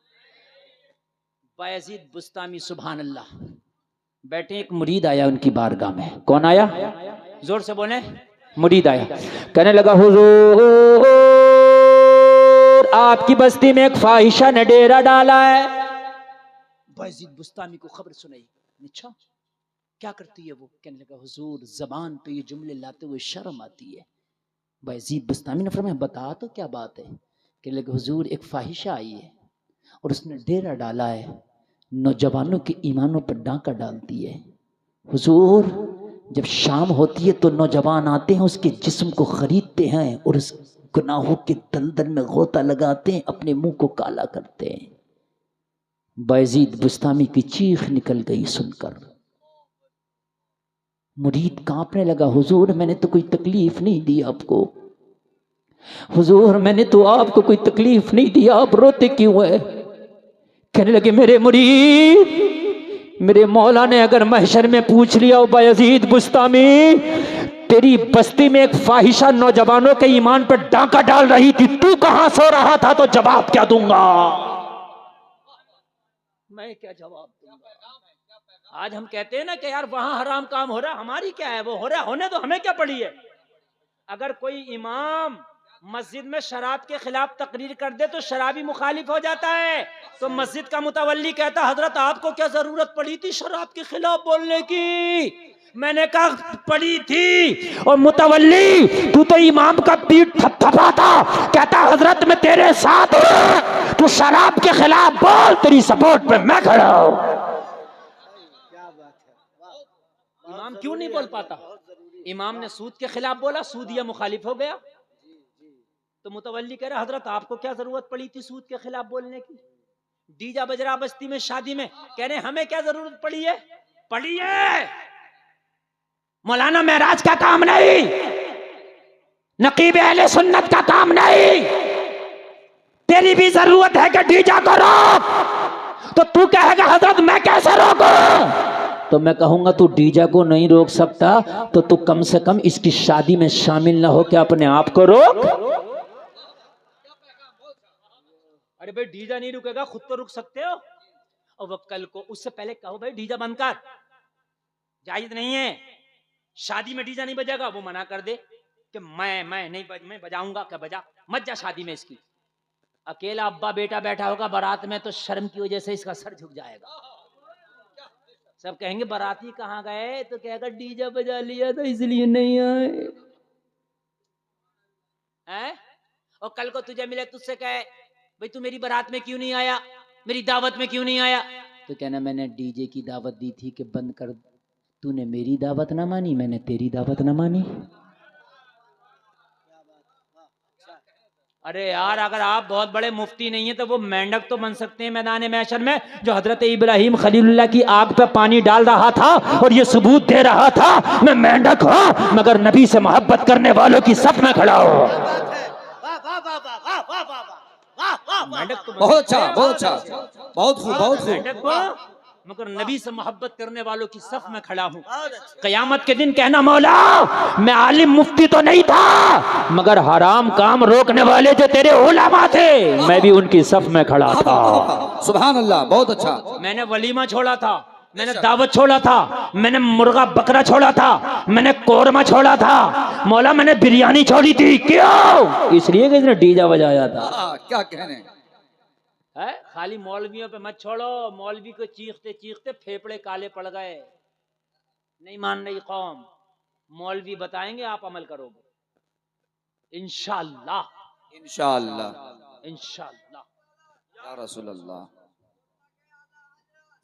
बायजीद बुस्तामी, सुभान अल्लाह। बैठे, एक मुरीद आया उनकी बारगाह में। कौन आया? जोर से बोले। मुरीद आया, कहने लगा हुजूर, आपकी बस्ती में एक फाहिशा ने डेरा डाला है। बायजीद बुस्तामी को खबर सुनाई। अच्छा, क्या करती है वो? कहने लगा हुजूर, जबान पे ये जुमले लाते हुए शर्म आती है। बायजीद बुस्तामी ने फरमाया, बता तो क्या बात है? कहने लगा हुजूर, एक फाहिशा आई है और उसने डेरा डाला है, नौजवानों के ईमानों पर डांका डालती है। हुजूर, जब शाम होती है तो नौजवान आते हैं, उसके जिस्म को खरीदते हैं और उस गुनाहों के दलदल में गोता लगाते हैं, अपने मुंह को काला करते हैं। बायजीद बुस्तामी की चीख निकल गई सुनकर। मुरीद कांपने लगा, हुजूर मैंने तो कोई तकलीफ नहीं दी आपको, हुजूर मैंने तो आपको कोई तकलीफ नहीं दी, आप रोते क्यों है? कहने लगे, मेरे मुरीद, मेरे मौला ने अगर महशर में पूछ लिया, ओ बायजीद बुस्तामी, तेरी बस्ती में एक फाहिशा नौजवानों के ईमान पर डांका डाल रही थी, तू कहां सो रहा था, तो जवाब क्या दूंगा? मैं क्या जवाब दूंगा? आज हम कहते हैं ना कि यार वहां हराम काम हो रहा, हमारी क्या है, वो हो रहा, होने तो हमें क्या पड़ी है। अगर कोई इमाम मस्जिद में शराब के खिलाफ तकरीर कर दे तो शराबी मुखालिफ हो जाता है, तो मस्जिद का मुतवल्ली कहता, हजरत आपको क्या जरूरत पड़ी थी शराब के खिलाफ बोलने की? मैंने कहा पड़ी थी, और मुतवल्ली तू तो इमाम का पीठ थपथपाता, कहता हजरत मैं तेरे साथ हूं, तू शराब के खिलाफ बोल, तेरी सपोर्ट पे मैं खड़ा हूं। क्या बात है। इमाम क्यों नहीं बोल पाता? इमाम ने सूद के खिलाफ बोला, सूदिया मुखालिफ हो गया। तो मुतवल्ली कह रहा, हजरत आपको क्या जरूरत पड़ी थी सूद के खिलाफ बोलने की? डीजा बजरा बस्ती में शादी में, कह रहे हमें क्या जरूरत पड़ी है? पड़ी है। मौलाना महराज का काम नहीं, नकीब अहले सुन्नत का काम नहीं। तेरी भी जरूरत है कि डीजा को रोक, तो तू कहेगा हजरत मैं कैसे रोकूं? तो मैं कहूंगा तू डीजा को नहीं रोक सकता, तो तू कम से कम इसकी शादी में शामिल ना हो के अपने आप को रोक। अरे भाई डीजा नहीं रुकेगा, खुद तो रुक सकते हो। और वो कल को उससे पहले कहो भाई डीजा बंद कर, जायज नहीं है, शादी में डीजा नहीं बजेगा। वो मना कर दे कि मैं नहीं मैं बजाऊंगा, क्या बजा मत जा शादी में इसकी। अकेला अब्बा बेटा बैठा होगा बारात में, तो शर्म की वजह से इसका सर झुक जाएगा। सब कहेंगे बाराती कहाँ गए, तो कहेगा डीजा बजा लिया तो इसलिए नहीं आए हैं? और कल को तुझे मिले, तुझसे कहे भाई तू मेरी बारात में क्यों नहीं आया, मेरी दावत में क्यों नहीं आया, तो कहना मैंने डीजे की दावत दी थी कि बंद कर, तूने मेरी दावत ना मानी, मैंने तेरी दावत ना मानी। अरे यार, अगर आप बहुत बड़े मुफ्ती नहीं है तो वो मेंढक तो बन सकते हैं मैदान महशर में, जो हजरत इब्राहिम खलीलुल्लाह की आग पे पानी डाल रहा था और ये सबूत दे रहा था मैं मेंढक हूं मगर नबी से मोहब्बत करने वालों की सफ में खड़ा हूं। मेंढक तो बहुत अच्छा, बहुत अच्छा, बहुत खूब, बहुत खूब। मेंढक को मगर नबी से मोहब्बत करने वालों की सफ में खड़ा हूं। कयामत के दिन कहना मौला मैं आलिम मुफ्ती तो नहीं था मगर हराम काम रोकने वाले जो तेरे उलमा थे मैं भी उनकी सफ में खड़ा था। सुभान अल्लाह, बहुत अच्छा। मैंने वलीमा छोड़ा था, मैंने दावत छोड़ा था, मैंने मुर्गा बकरा छोड़ा था, मैंने कोरमा छोड़ा था, मौला मैंने बिरयानी छोड़ी थी। क्यों? इसलिए कि इसने डीजा बजाया था। क्या कहने है? खाली मौलवियों पे मत छोड़ो, मौलवी को चीखते चीखते फेफड़े काले पड़ गए। नहीं मान रही कौम, मौलवी बताएंगे, आप अमल करोगे इंशाअल्लाह। इंशाअल्लाह, इंशाअल्लाह। या रसूल अल्लाह,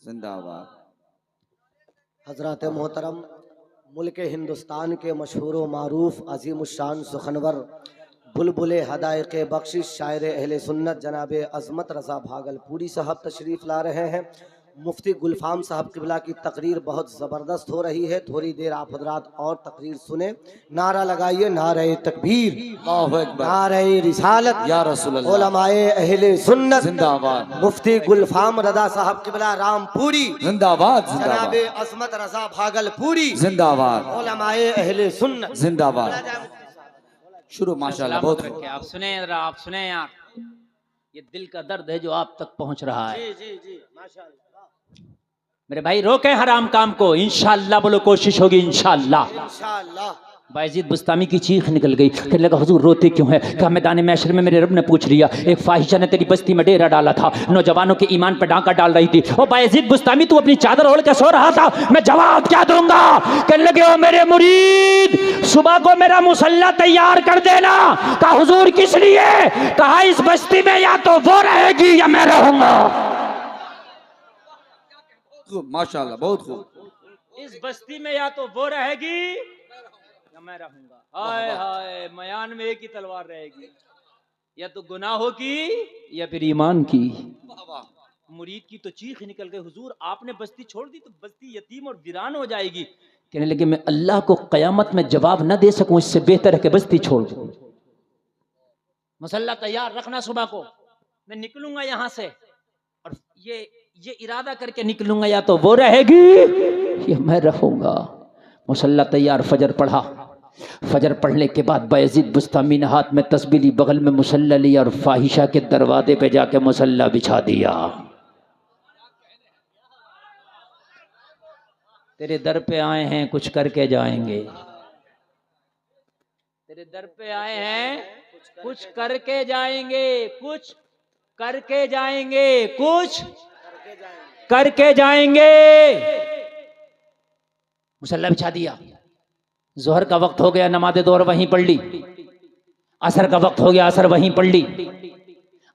जिंदाबाद। हजरत मोहतरम मुल्क हिंदुस्तान के मशहूर व मारूफ अजीमुशान सुखनवर बुलबुल हदायक बख्शिश शायर अहले सुन्नत जनाब अजमत रज़ा भागलपुरी साहब तशरीफ़ ला रहे हैं। मुफ्ती गुलफाम साहब किबला की तकरीर बहुत ज़बरदस्त हो रही है। थोड़ी देर आप हजरात और तकरीर सुने। नारा लगाइए, नारे तकबीर, नारे रिसालत, या रसूल अल्लाह, उलमाए अहले सुन्नत जिंदाबाद। मुफ्ती गुलफाम रज़ा साहब किबला रामपुरी जिंदाबाद, जनाब जिंदाबाद, अजमत रज़ा भागलपुरी जिंदाबाद, उलमाए अहले सुन्नत जिंदाबाद। शुरू माशाल्लाह, बहुत सलामत खूब। रखे। आप सुने जरा, आप सुने यार, ये दिल का दर्द है जो आप तक पहुंच रहा है। जी जी जी माशाल्लाह। मेरे भाई रोके हराम काम को, इंशाअल्लाह बोलो, कोशिश होगी इंशाअल्लाह। इंशाअल्लाह। बायजीद बुस्तामी की चीख निकल गई। कहने लगा हुजूर रोते क्यों है? कहा मैदान महशर में मेरे रब ने पूछ लिया, एक फाहिशा ने तेरी बस्ती में डेरा डाला था, नौजवानों के ईमान पर डांका डाल रही थी। ओ बायजीद बुस्तामी तू अपनी चादर ओढ़ के सो रहा था, मैं जवाब क्या दूंगा? कहने लगे ओ मेरे मुरीद सुबह को मेरा मुसल्ला तैयार कर देना। कहा हुजूर किस लिए? कहा इस बस्ती में या तो वो रहेगी या मैं रहूंगा। माशाल्लाह, बहुत खूब। इस बस्ती में या तो वो रहेगी या मैं रहूंगा। हाय हाय, मयान में एक ही तलवार रहेगी, या तो गुनाहों की या फिर ईमान की। मुरीद की तो चीख निकल गई, हुजूर आपने बस्ती छोड़ दी तो बस्ती यतीम और वीरान हो जाएगी। कहने लगे मैं अल्लाह को कयामत में जवाब न दे सकूं, इससे बेहतर है कि बस्ती छोड़ दूं। मुसल्ला तैयार रखना, सुबह को मैं निकलूंगा यहां से और ये इरादा करके निकलूंगा, या तो वो रहेगी या मैं रहूंगा। मुसल्ला तैयार, फजर पढ़ा। फजर पढ़ने के बाद बायजीद बुस्तामी ने हाथ में तस्बीह ली, बगल में मुसल्ला लिया और फाहिशा के दरवाजे पे जाके मुसल्ला बिछा दिया। तेरे दर पे आए हैं, कुछ करके जाएंगे। तेरे दर पे आए हैं, कुछ करके जाएंगे, कुछ करके जाएंगे, कुछ करके जाएंगे। मुसल्ला बिछा दिया। जोहर का वक्त हो गया, नमाज दोहर वहीं पढ़ ली। असर का वक्त हो गया, असर वहीं पढ़ ली।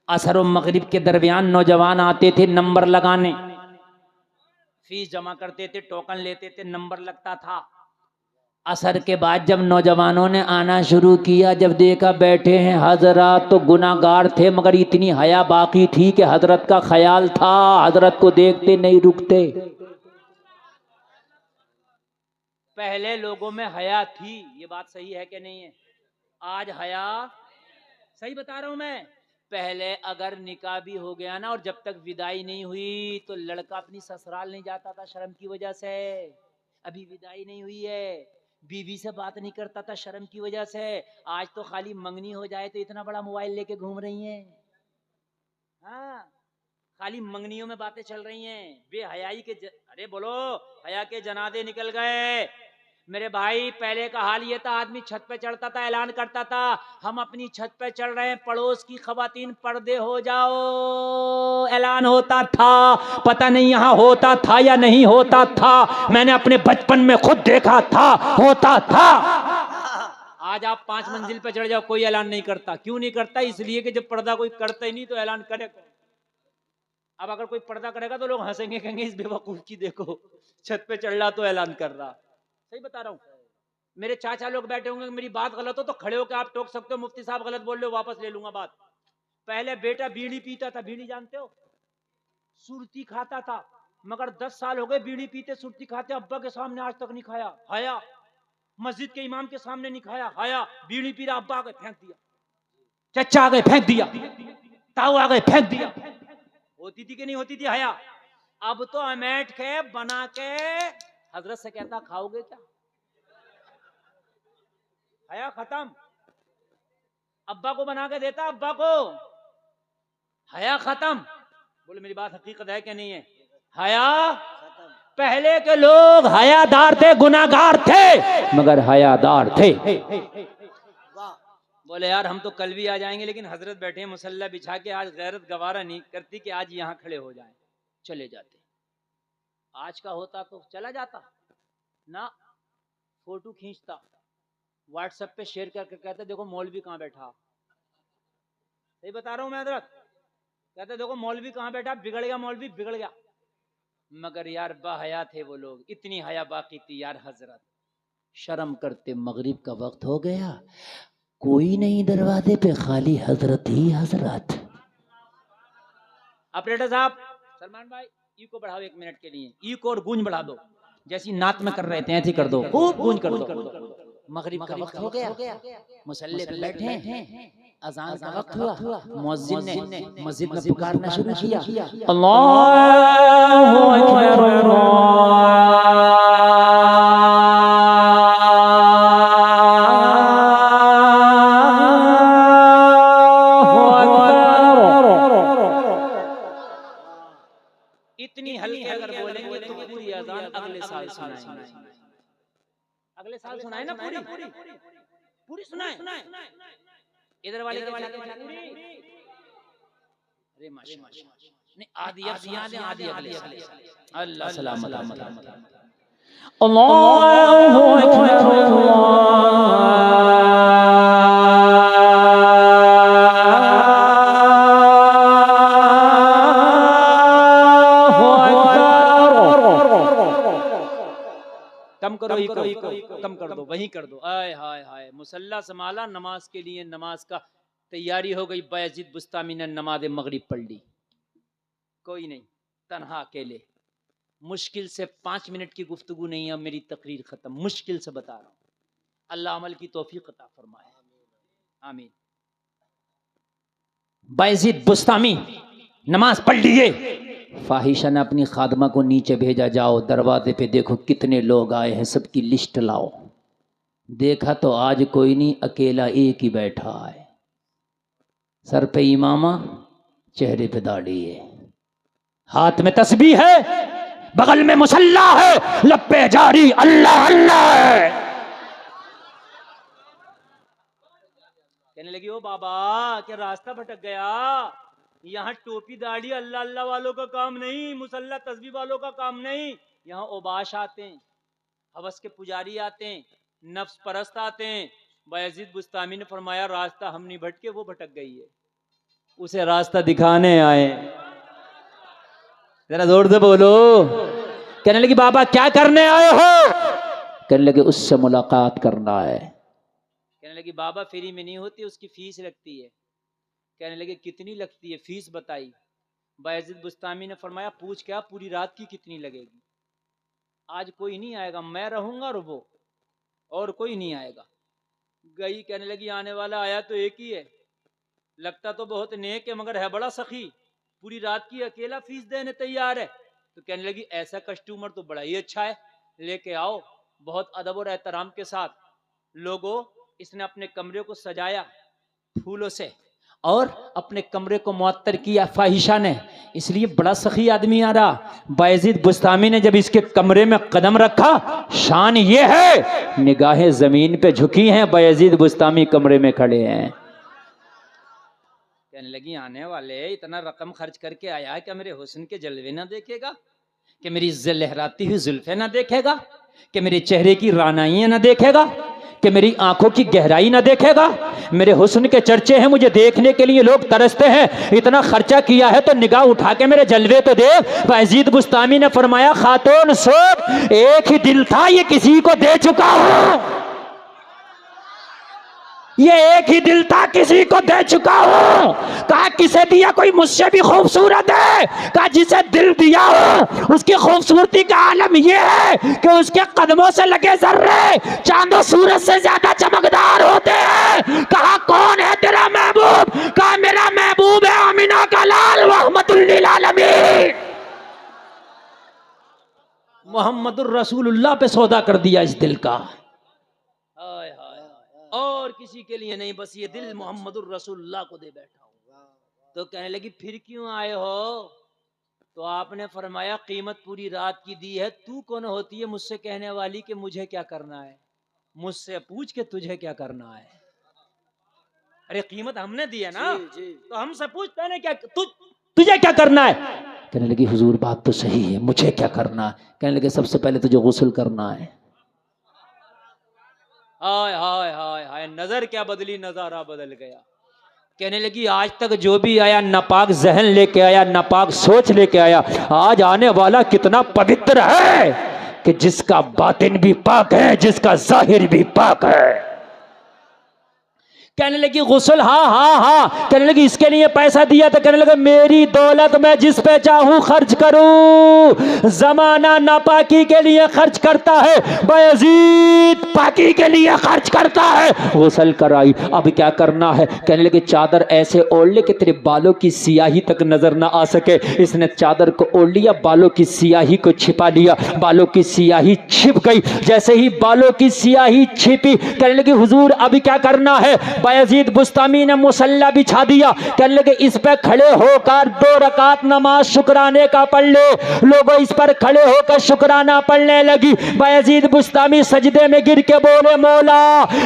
असर और मगरिब के दरमियान नौजवान आते थे नंबर लगाने, फीस जमा करते थे, टोकन लेते थे, नंबर लगता था। असर के बाद जब नौजवानों ने आना शुरू किया, जब देखा बैठे हैं हजरत, तो गुनाहगार थे मगर इतनी हया बाकी थी कि हजरत का ख्याल था, हजरत को देखते नहीं रुकते। पहले लोगों में हया थी, ये बात सही है कि नहीं है? आज हया, सही बता रहा हूं मैं। पहले अगर निकाह भी हो गया ना और जब तक विदाई नहीं हुई तो लड़का अपनी ससुराल नहीं जाता था शर्म की वजह से। अभी विदाई नहीं हुई है, बीवी से बात नहीं करता था शर्म की वजह से। आज तो खाली मंगनी हो जाए तो इतना बड़ा मोबाइल लेके घूम रही हैं। हाँ, खाली मंगनियों में बातें चल रही हैं। बेहयाई के अरे बोलो, हया के जनादे निकल गए। मेरे भाई पहले का हाल ये था, आदमी छत पे चढ़ता था, ऐलान करता था हम अपनी छत पे चढ़ रहे हैं, पड़ोस की खवातीन पर्दे हो जाओ, ऐलान होता था। पता नहीं यहाँ होता था या नहीं होता था, मैंने अपने बचपन में खुद देखा था, होता था। आज आप 5 मंजिल पे चढ़ जाओ, कोई ऐलान नहीं करता। क्यों नहीं करता? इसलिए कि जब पर्दा कोई करता ही नहीं तो ऐलान करे कौन? अब अगर कोई पर्दा करेगा तो लोग हंसेंगे, कहेंगे इस बेवकूफ की देखो छत पे चढ़ रहा तो ऐलान कर रहा। सही बता रहा हूँ। मेरे चाचा लोग बैठे होंगे, मेरी बात गलत हो तो खड़े होकर आप टोक सकते हो, मुफ्ती साहब गलत बोल रहे हो, वापस ले लूंगा बात। पहले बेटा बीड़ी पीता था, बीड़ी जानते हो, सुरती खाता था, मगर 10 साल हो गए बीड़ी पीते सुरती खाते, अब्बा के सामने आज तक नहीं खाया, हाया। मस्जिद के इमाम के सामने नहीं खाया, हाया। बीड़ी पी रहा, अब्बा आ गए फेंक दिया, चचा आ गए फेंक दिया, ताऊ आ गए फेंक दिया। होती थी कि नहीं होती थी हया? अब तो अमेट के बना के हजरत से कहता खाओगे क्या? हया खत्म। अब्बा को बना के देता, अब्बा को, हया खत्म। बोले मेरी बात हकीकत है कि नहीं है? हया, पहले के लोग हयादार थे, गुनाहगार थे, मगर हयादार थे। बोले यार हम तो कल भी आ जाएंगे, लेकिन हजरत बैठे हैं मुसल्ला बिछा के, आज गैरत गवारा नहीं करती कि आज यहाँ खड़े हो जाएं। चले जाते। आज का होता तो चला जाता ना, फोटो खींचता, व्हाट्सएप पे शेयर करके कहते देखो मौलवी कहाँ बैठा। सही बता रहा हूँ मैं हजरत, कहते देखो मौलवी कहाँ बैठा, बिगड़ गया मौलवी, बिगड़ गया। मगर यार बाहया थे वो लोग, इतनी हया बाकी थी यार। हजरत शर्म करते, मगरिब का वक्त हो गया, कोई नहीं दरवाजे पे, खाली हजरत ही हजरत। ऑपरेटर साहब, सलमान भाई ई को बढ़ाओ 1 मिनट के लिए, ई को और गूंज बढ़ा दो, जैसी नात में कर रहे थे ऐसी कर दो, खूब गूंज कर दो। मगरिब का वक्त हो गया, मुसल्ले पे बैठे हैं, अज़ान का वक्त हुआ, मुअज्जिन ने मस्जिद में पुकारना शुरू किया, अल्लाहु अकबर, इतनी हल्के अगर बोलेंगे तो पूरी अज़ान अगले साल सुनाएंगे। अगले साल सुनाए ना, पूरी सुनाए। इधर वाले अरे माशाल्लाह, नहीं आधी अब सुना दे, आधी अगले साल। अल्लाह सलामत। अल्लाहु कम करो, कम कर दो, वहीं कर दो। आय हाय हाय, मुसल्ला संभाला, नमाज के लिए, नमाज का तैयारी हो गई। बायजीद बुस्तामी ने नमाज मगरिब पढ़ ली, कोई नहीं, तन्हा अकेले। मुश्किल से 5 मिनट की गुफ्तगू नहीं है, मेरी तकरीर खत्म, मुश्किल से बता रहा हूँ। अल्लाह अमल की तौफीक अता फरमाए, आमीन। बायजीद बुस्तामी नमाज पढ़ लीजिए। फाहिशा ने अपनी खादमा को नीचे भेजा, जाओ दरवाजे पे देखो कितने लोग आए हैं, सबकी लिस्ट लाओ। देखा तो आज कोई नहीं, अकेला एक ही बैठा है, सर पे इमामा, चेहरे पे दाढ़ी है, हाथ में तस्बीह है, बगल में मुसल्ला है, लब्बे जारी अल्लाह अल्लाह है। कहने लगी ओ बाबा क्या रास्ता भटक गया, यहाँ टोपी दाढ़ी अल्लाह अल्लाह वालों का काम नहीं, मुसल्ला तस्बीह वालों का काम नहीं। यहाँ ओबाश आते हैं, हवस के पुजारी आते हैं, नफ्स परस्त आते हैं। बायजीद बुस्तामी ने फरमाया रास्ता हम नहीं भटके, वो भटक गई है, उसे रास्ता दिखाने आए। जरा जोर से बोलो। कहने लगी बाबा क्या करने आए हो? कहने लगे उससे मुलाकात करना है। कहने लगी बाबा फ्री में नहीं होती, उसकी फीस लगती है। कहने लगे कितनी लगती है, फीस बताई। बायजीद बुस्तामी ने फरमाया पूछ क्या, पूरी रात की कितनी लगेगी? आज कोई नहीं आएगा, मैं रहूंगा और वो, और कोई नहीं आएगा। गई, कहने लगी आने वाला आया तो एक ही है, लगता तो बहुत नेक है मगर है बड़ा सखी, पूरी रात की अकेला फीस देने तैयार है। तो कहने लगी ऐसा कस्टमर तो बड़ा ही अच्छा है, लेके आओ। बहुत अदब और एहतराम के साथ लोगों इसने अपने कमरे को सजाया फूलों से और अपने कमरे को मुअत्तर किया फाहिशा ने, इसलिए बड़ा सखी आदमी आ रहा। बायजीद बुस्तामी ने जब इसके कमरे में कदम रखा, शान ये है निगाहें जमीन पे झुकी हैं, बायजीद बुस्तामी कमरे में खड़े हैं। कहने लगी आने वाले इतना रकम खर्च करके आया है, क्या मेरे हुस्न के जलवे ना देखेगा, कि मेरी लहराती हुई जुल्फे ना देखेगा, कि मेरे चेहरे की रानाइयां ना देखेगा, कि मेरी आंखों की गहराई ना देखेगा? मेरे हुस्न के चर्चे हैं, मुझे देखने के लिए लोग तरसते हैं, इतना खर्चा किया है तो निगाह उठा के मेरे जलवे तो देख। बायजीद बुस्तामी ने फरमाया, खातून सोच, एक ही दिल था, ये किसी को दे चुका हूं, ये एक ही दिल था, किसी को दे चुका हूं। कहा किसे दिया? कोई मुझसे भी खूबसूरत है। कहा जिसे दिल दिया हो उसकी खूबसूरती का आलम यह है कि उसके कदमों से लगे जर्रे चांदो सूरज से ज्यादा चमकदार होते हैं। कहा कौन है तेरा महबूब? कहा मेरा महबूब है अमीना का लाल रहमतुल लिल आलमीन। मोहम्मदुर रसूलुल्लाह पे सौदा कर दिया इस दिल का। हाय हाय, और किसी के लिए नहीं, बस ये दिल मोहम्मदुर रसूलुल्लाह को दे बैठा हूं। तो कहने लगी फिर क्यों आए हो? तो आपने फरमाया कीमत पूरी रात की दी है, तू कौन होती है मुझसे कहने वाली कि मुझे क्या करना है? मुझसे पूछ के तुझे क्या करना है? अरे कीमत हमने दी है ना, तो हमसे पूछते हैं क्या तुझे क्या करना है? कहने लगी हुजूर बात तो सही है, मुझे क्या करना है? कहने लगे सबसे पहले तुझे गुस्ल करना है। हाय हाय हाय हाय, नजर क्या बदली, नजारा बदल गया। कहने लगी आज तक जो भी आया नापाक जहन लेके आया, नापाक सोच लेके आया, आज आने वाला कितना पवित्र है कि जिसका बातिन भी पाक है, जिसका जाहिर भी पाक है। कहने लगी गुस्ल, हाँ हाँ हाँ। कहने लगी इसके लिए पैसा दिया? तो कहने लगा मेरी दौलत मैं जिस पे चाहूं खर्च करूं। जमाना नापाकी के लिए खर्च करता है, बायजीद पाकी के लिए खर्च करता है। गुस्ल कराई, अब क्या करना है? कहने लगे चादर ऐसे ओढ़ ले कि तेरे बालों की सियाही तक नजर ना आ सके। इसने चादर को ओढ़ लिया, बालों की सियाही को छिपा लिया, बालों की सियाही छिप गई। जैसे ही बालों की सियाही छिपी, कहने लगी हुजूर अब क्या करना है? बायजीद बुस्तामी ने मुसल्ला बिछा दिया। कहने लगे इस पे खड़े होकर 2 रकात नमाज शुक्राने का पढ़ ले। लोगों इस पर खड़े होकर शुक्राना पढ़ने लगी। बायजीद बुस्तामी सजदे में गिर के बोले मौला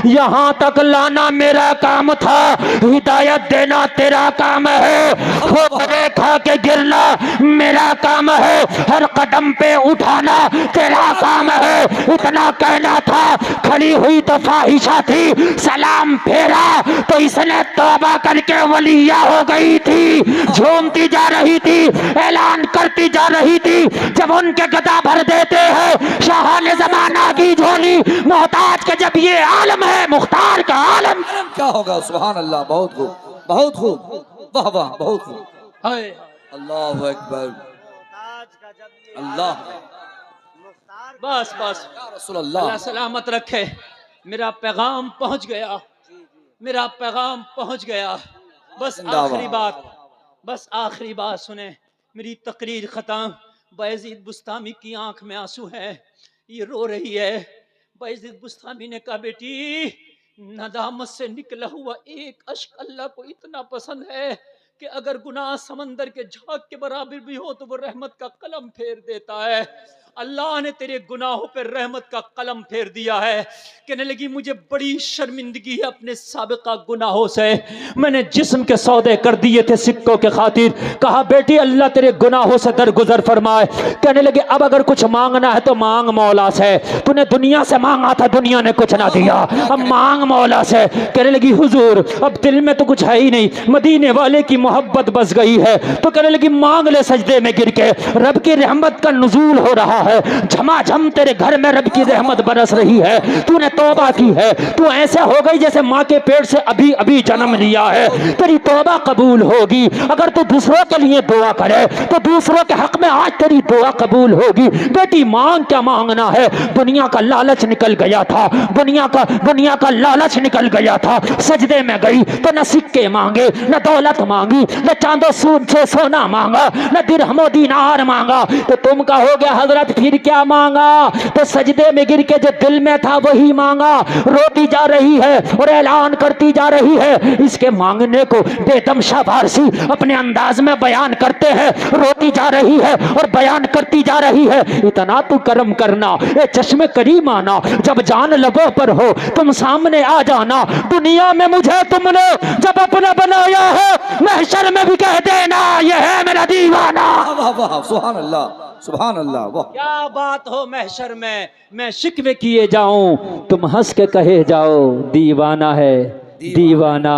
यहां तक लाना मेरा काम था, हिदायत देना तेरा काम है, ठोकरे खा के गिरना मेरा काम है, हर कदम पे उठाना तेरा काम है। इतना कहना था, खड़ी हुई तो फाहिशा थी, सलाम फेरा तो इसने तौबा करके वलिया हो गई थी, झूमती जा रही थी, ऐलान करती जा रही थी। जब उनके गदा भर देते हैं शाहाने जमाना की झोली, मोहताज के जब ये आलम है, मुख्तार का आलम क्या होगा? सुभान अल्लाह, बहुत खूब, बहुत खूब, वाह वाह, बहुत खूब। अल्लाह अकबर, अल्लाह। बस बस, अल्लाह सलामत रखे। मेरा पैगाम पहुंच गया, मेरा पैगाम पहुंच गया। बस आखिरी बात, बस आखिरी बात सुने, मेरी तकरीर खत्म। बायजीद बुस्तामी की आंख में आंसू है, ये रो रही है। बायजीद बुस्तामी ने कहा बेटी नदामत से निकला हुआ एक अश्क अल्लाह को इतना पसंद है कि अगर गुनाह समंदर के झाग के बराबर भी हो तो वो रहमत का कलम फेर देता है। अल्लाह ने तेरे गुनाहों पर रहमत का कलम फेर दिया है। कहने लगी मुझे बड़ी शर्मिंदगी है अपने साबिका गुनाहों से, मैंने जिस्म के सौदे कर दिए थे सिक्कों के खातिर। कहा बेटी अल्लाह तेरे गुनाहों से दरगुजर फरमाए। कहने लगे अब अगर कुछ मांगना है तो मांग मौला से, तूने दुनिया से मांगा था, दुनिया ने कुछ ना दिया, अब मांग मौला से। कहने लगी हुजूर अब दिल में तो कुछ है ही नहीं, मदीने वाले की मोहब्बत बस गई है। तो कहने लगी मांग ले सजदे में गिर के, रब की रहमत का नुज़ूल हो रहा है, झमाझम तेरे घर में रब की रहमत बरस रही है। तूने तौबा की है, तू ऐसे हो गई जैसे माँ के पेट से अभी अभी जन्म लिया है, तेरी तौबा कबूल होगी। अगर तू दूसरों के लिए दुआ करे तो दूसरों के हक में आज तेरी दुआ कबूल होगी। बेटी मांग क्या मांगना है? दुनिया का लालच निकल गया था, दुनिया का लालच निकल गया था। सजदे में गई तो न सिक्के मांगे, न दौलत मांगी, न चांदो सूद से सोना मांगा, न दिरहमो दीनार मांगा। तो तुम कहोगे हजरत फिर क्या मांगा? तो सजदे में गिर के जो दिल में था वही मांगा। रोती जा रही है और ऐलान करती जा रही है। इसके मांगने को बेदम शाह फारसी अपने अंदाज में बयान करते हैं। रोती जा रही है और बयान करती जा रही है, इतना तू करम करना, ये चश्मे करीम आना, जब जान लबों पर हो तुम सामने आ जाना। दुनिया में मुझे तुमने जब अपना बनाया है, महशर में भी कह देना ये है मेरा दीवाना। वाह, सुभान अल्लाह, सुभान अल्लाह, वाह। क्या बात हो महशर में मैं शिकवे किए जाऊं, तुम हंस के कहे जाओ दीवाना है दीवाना।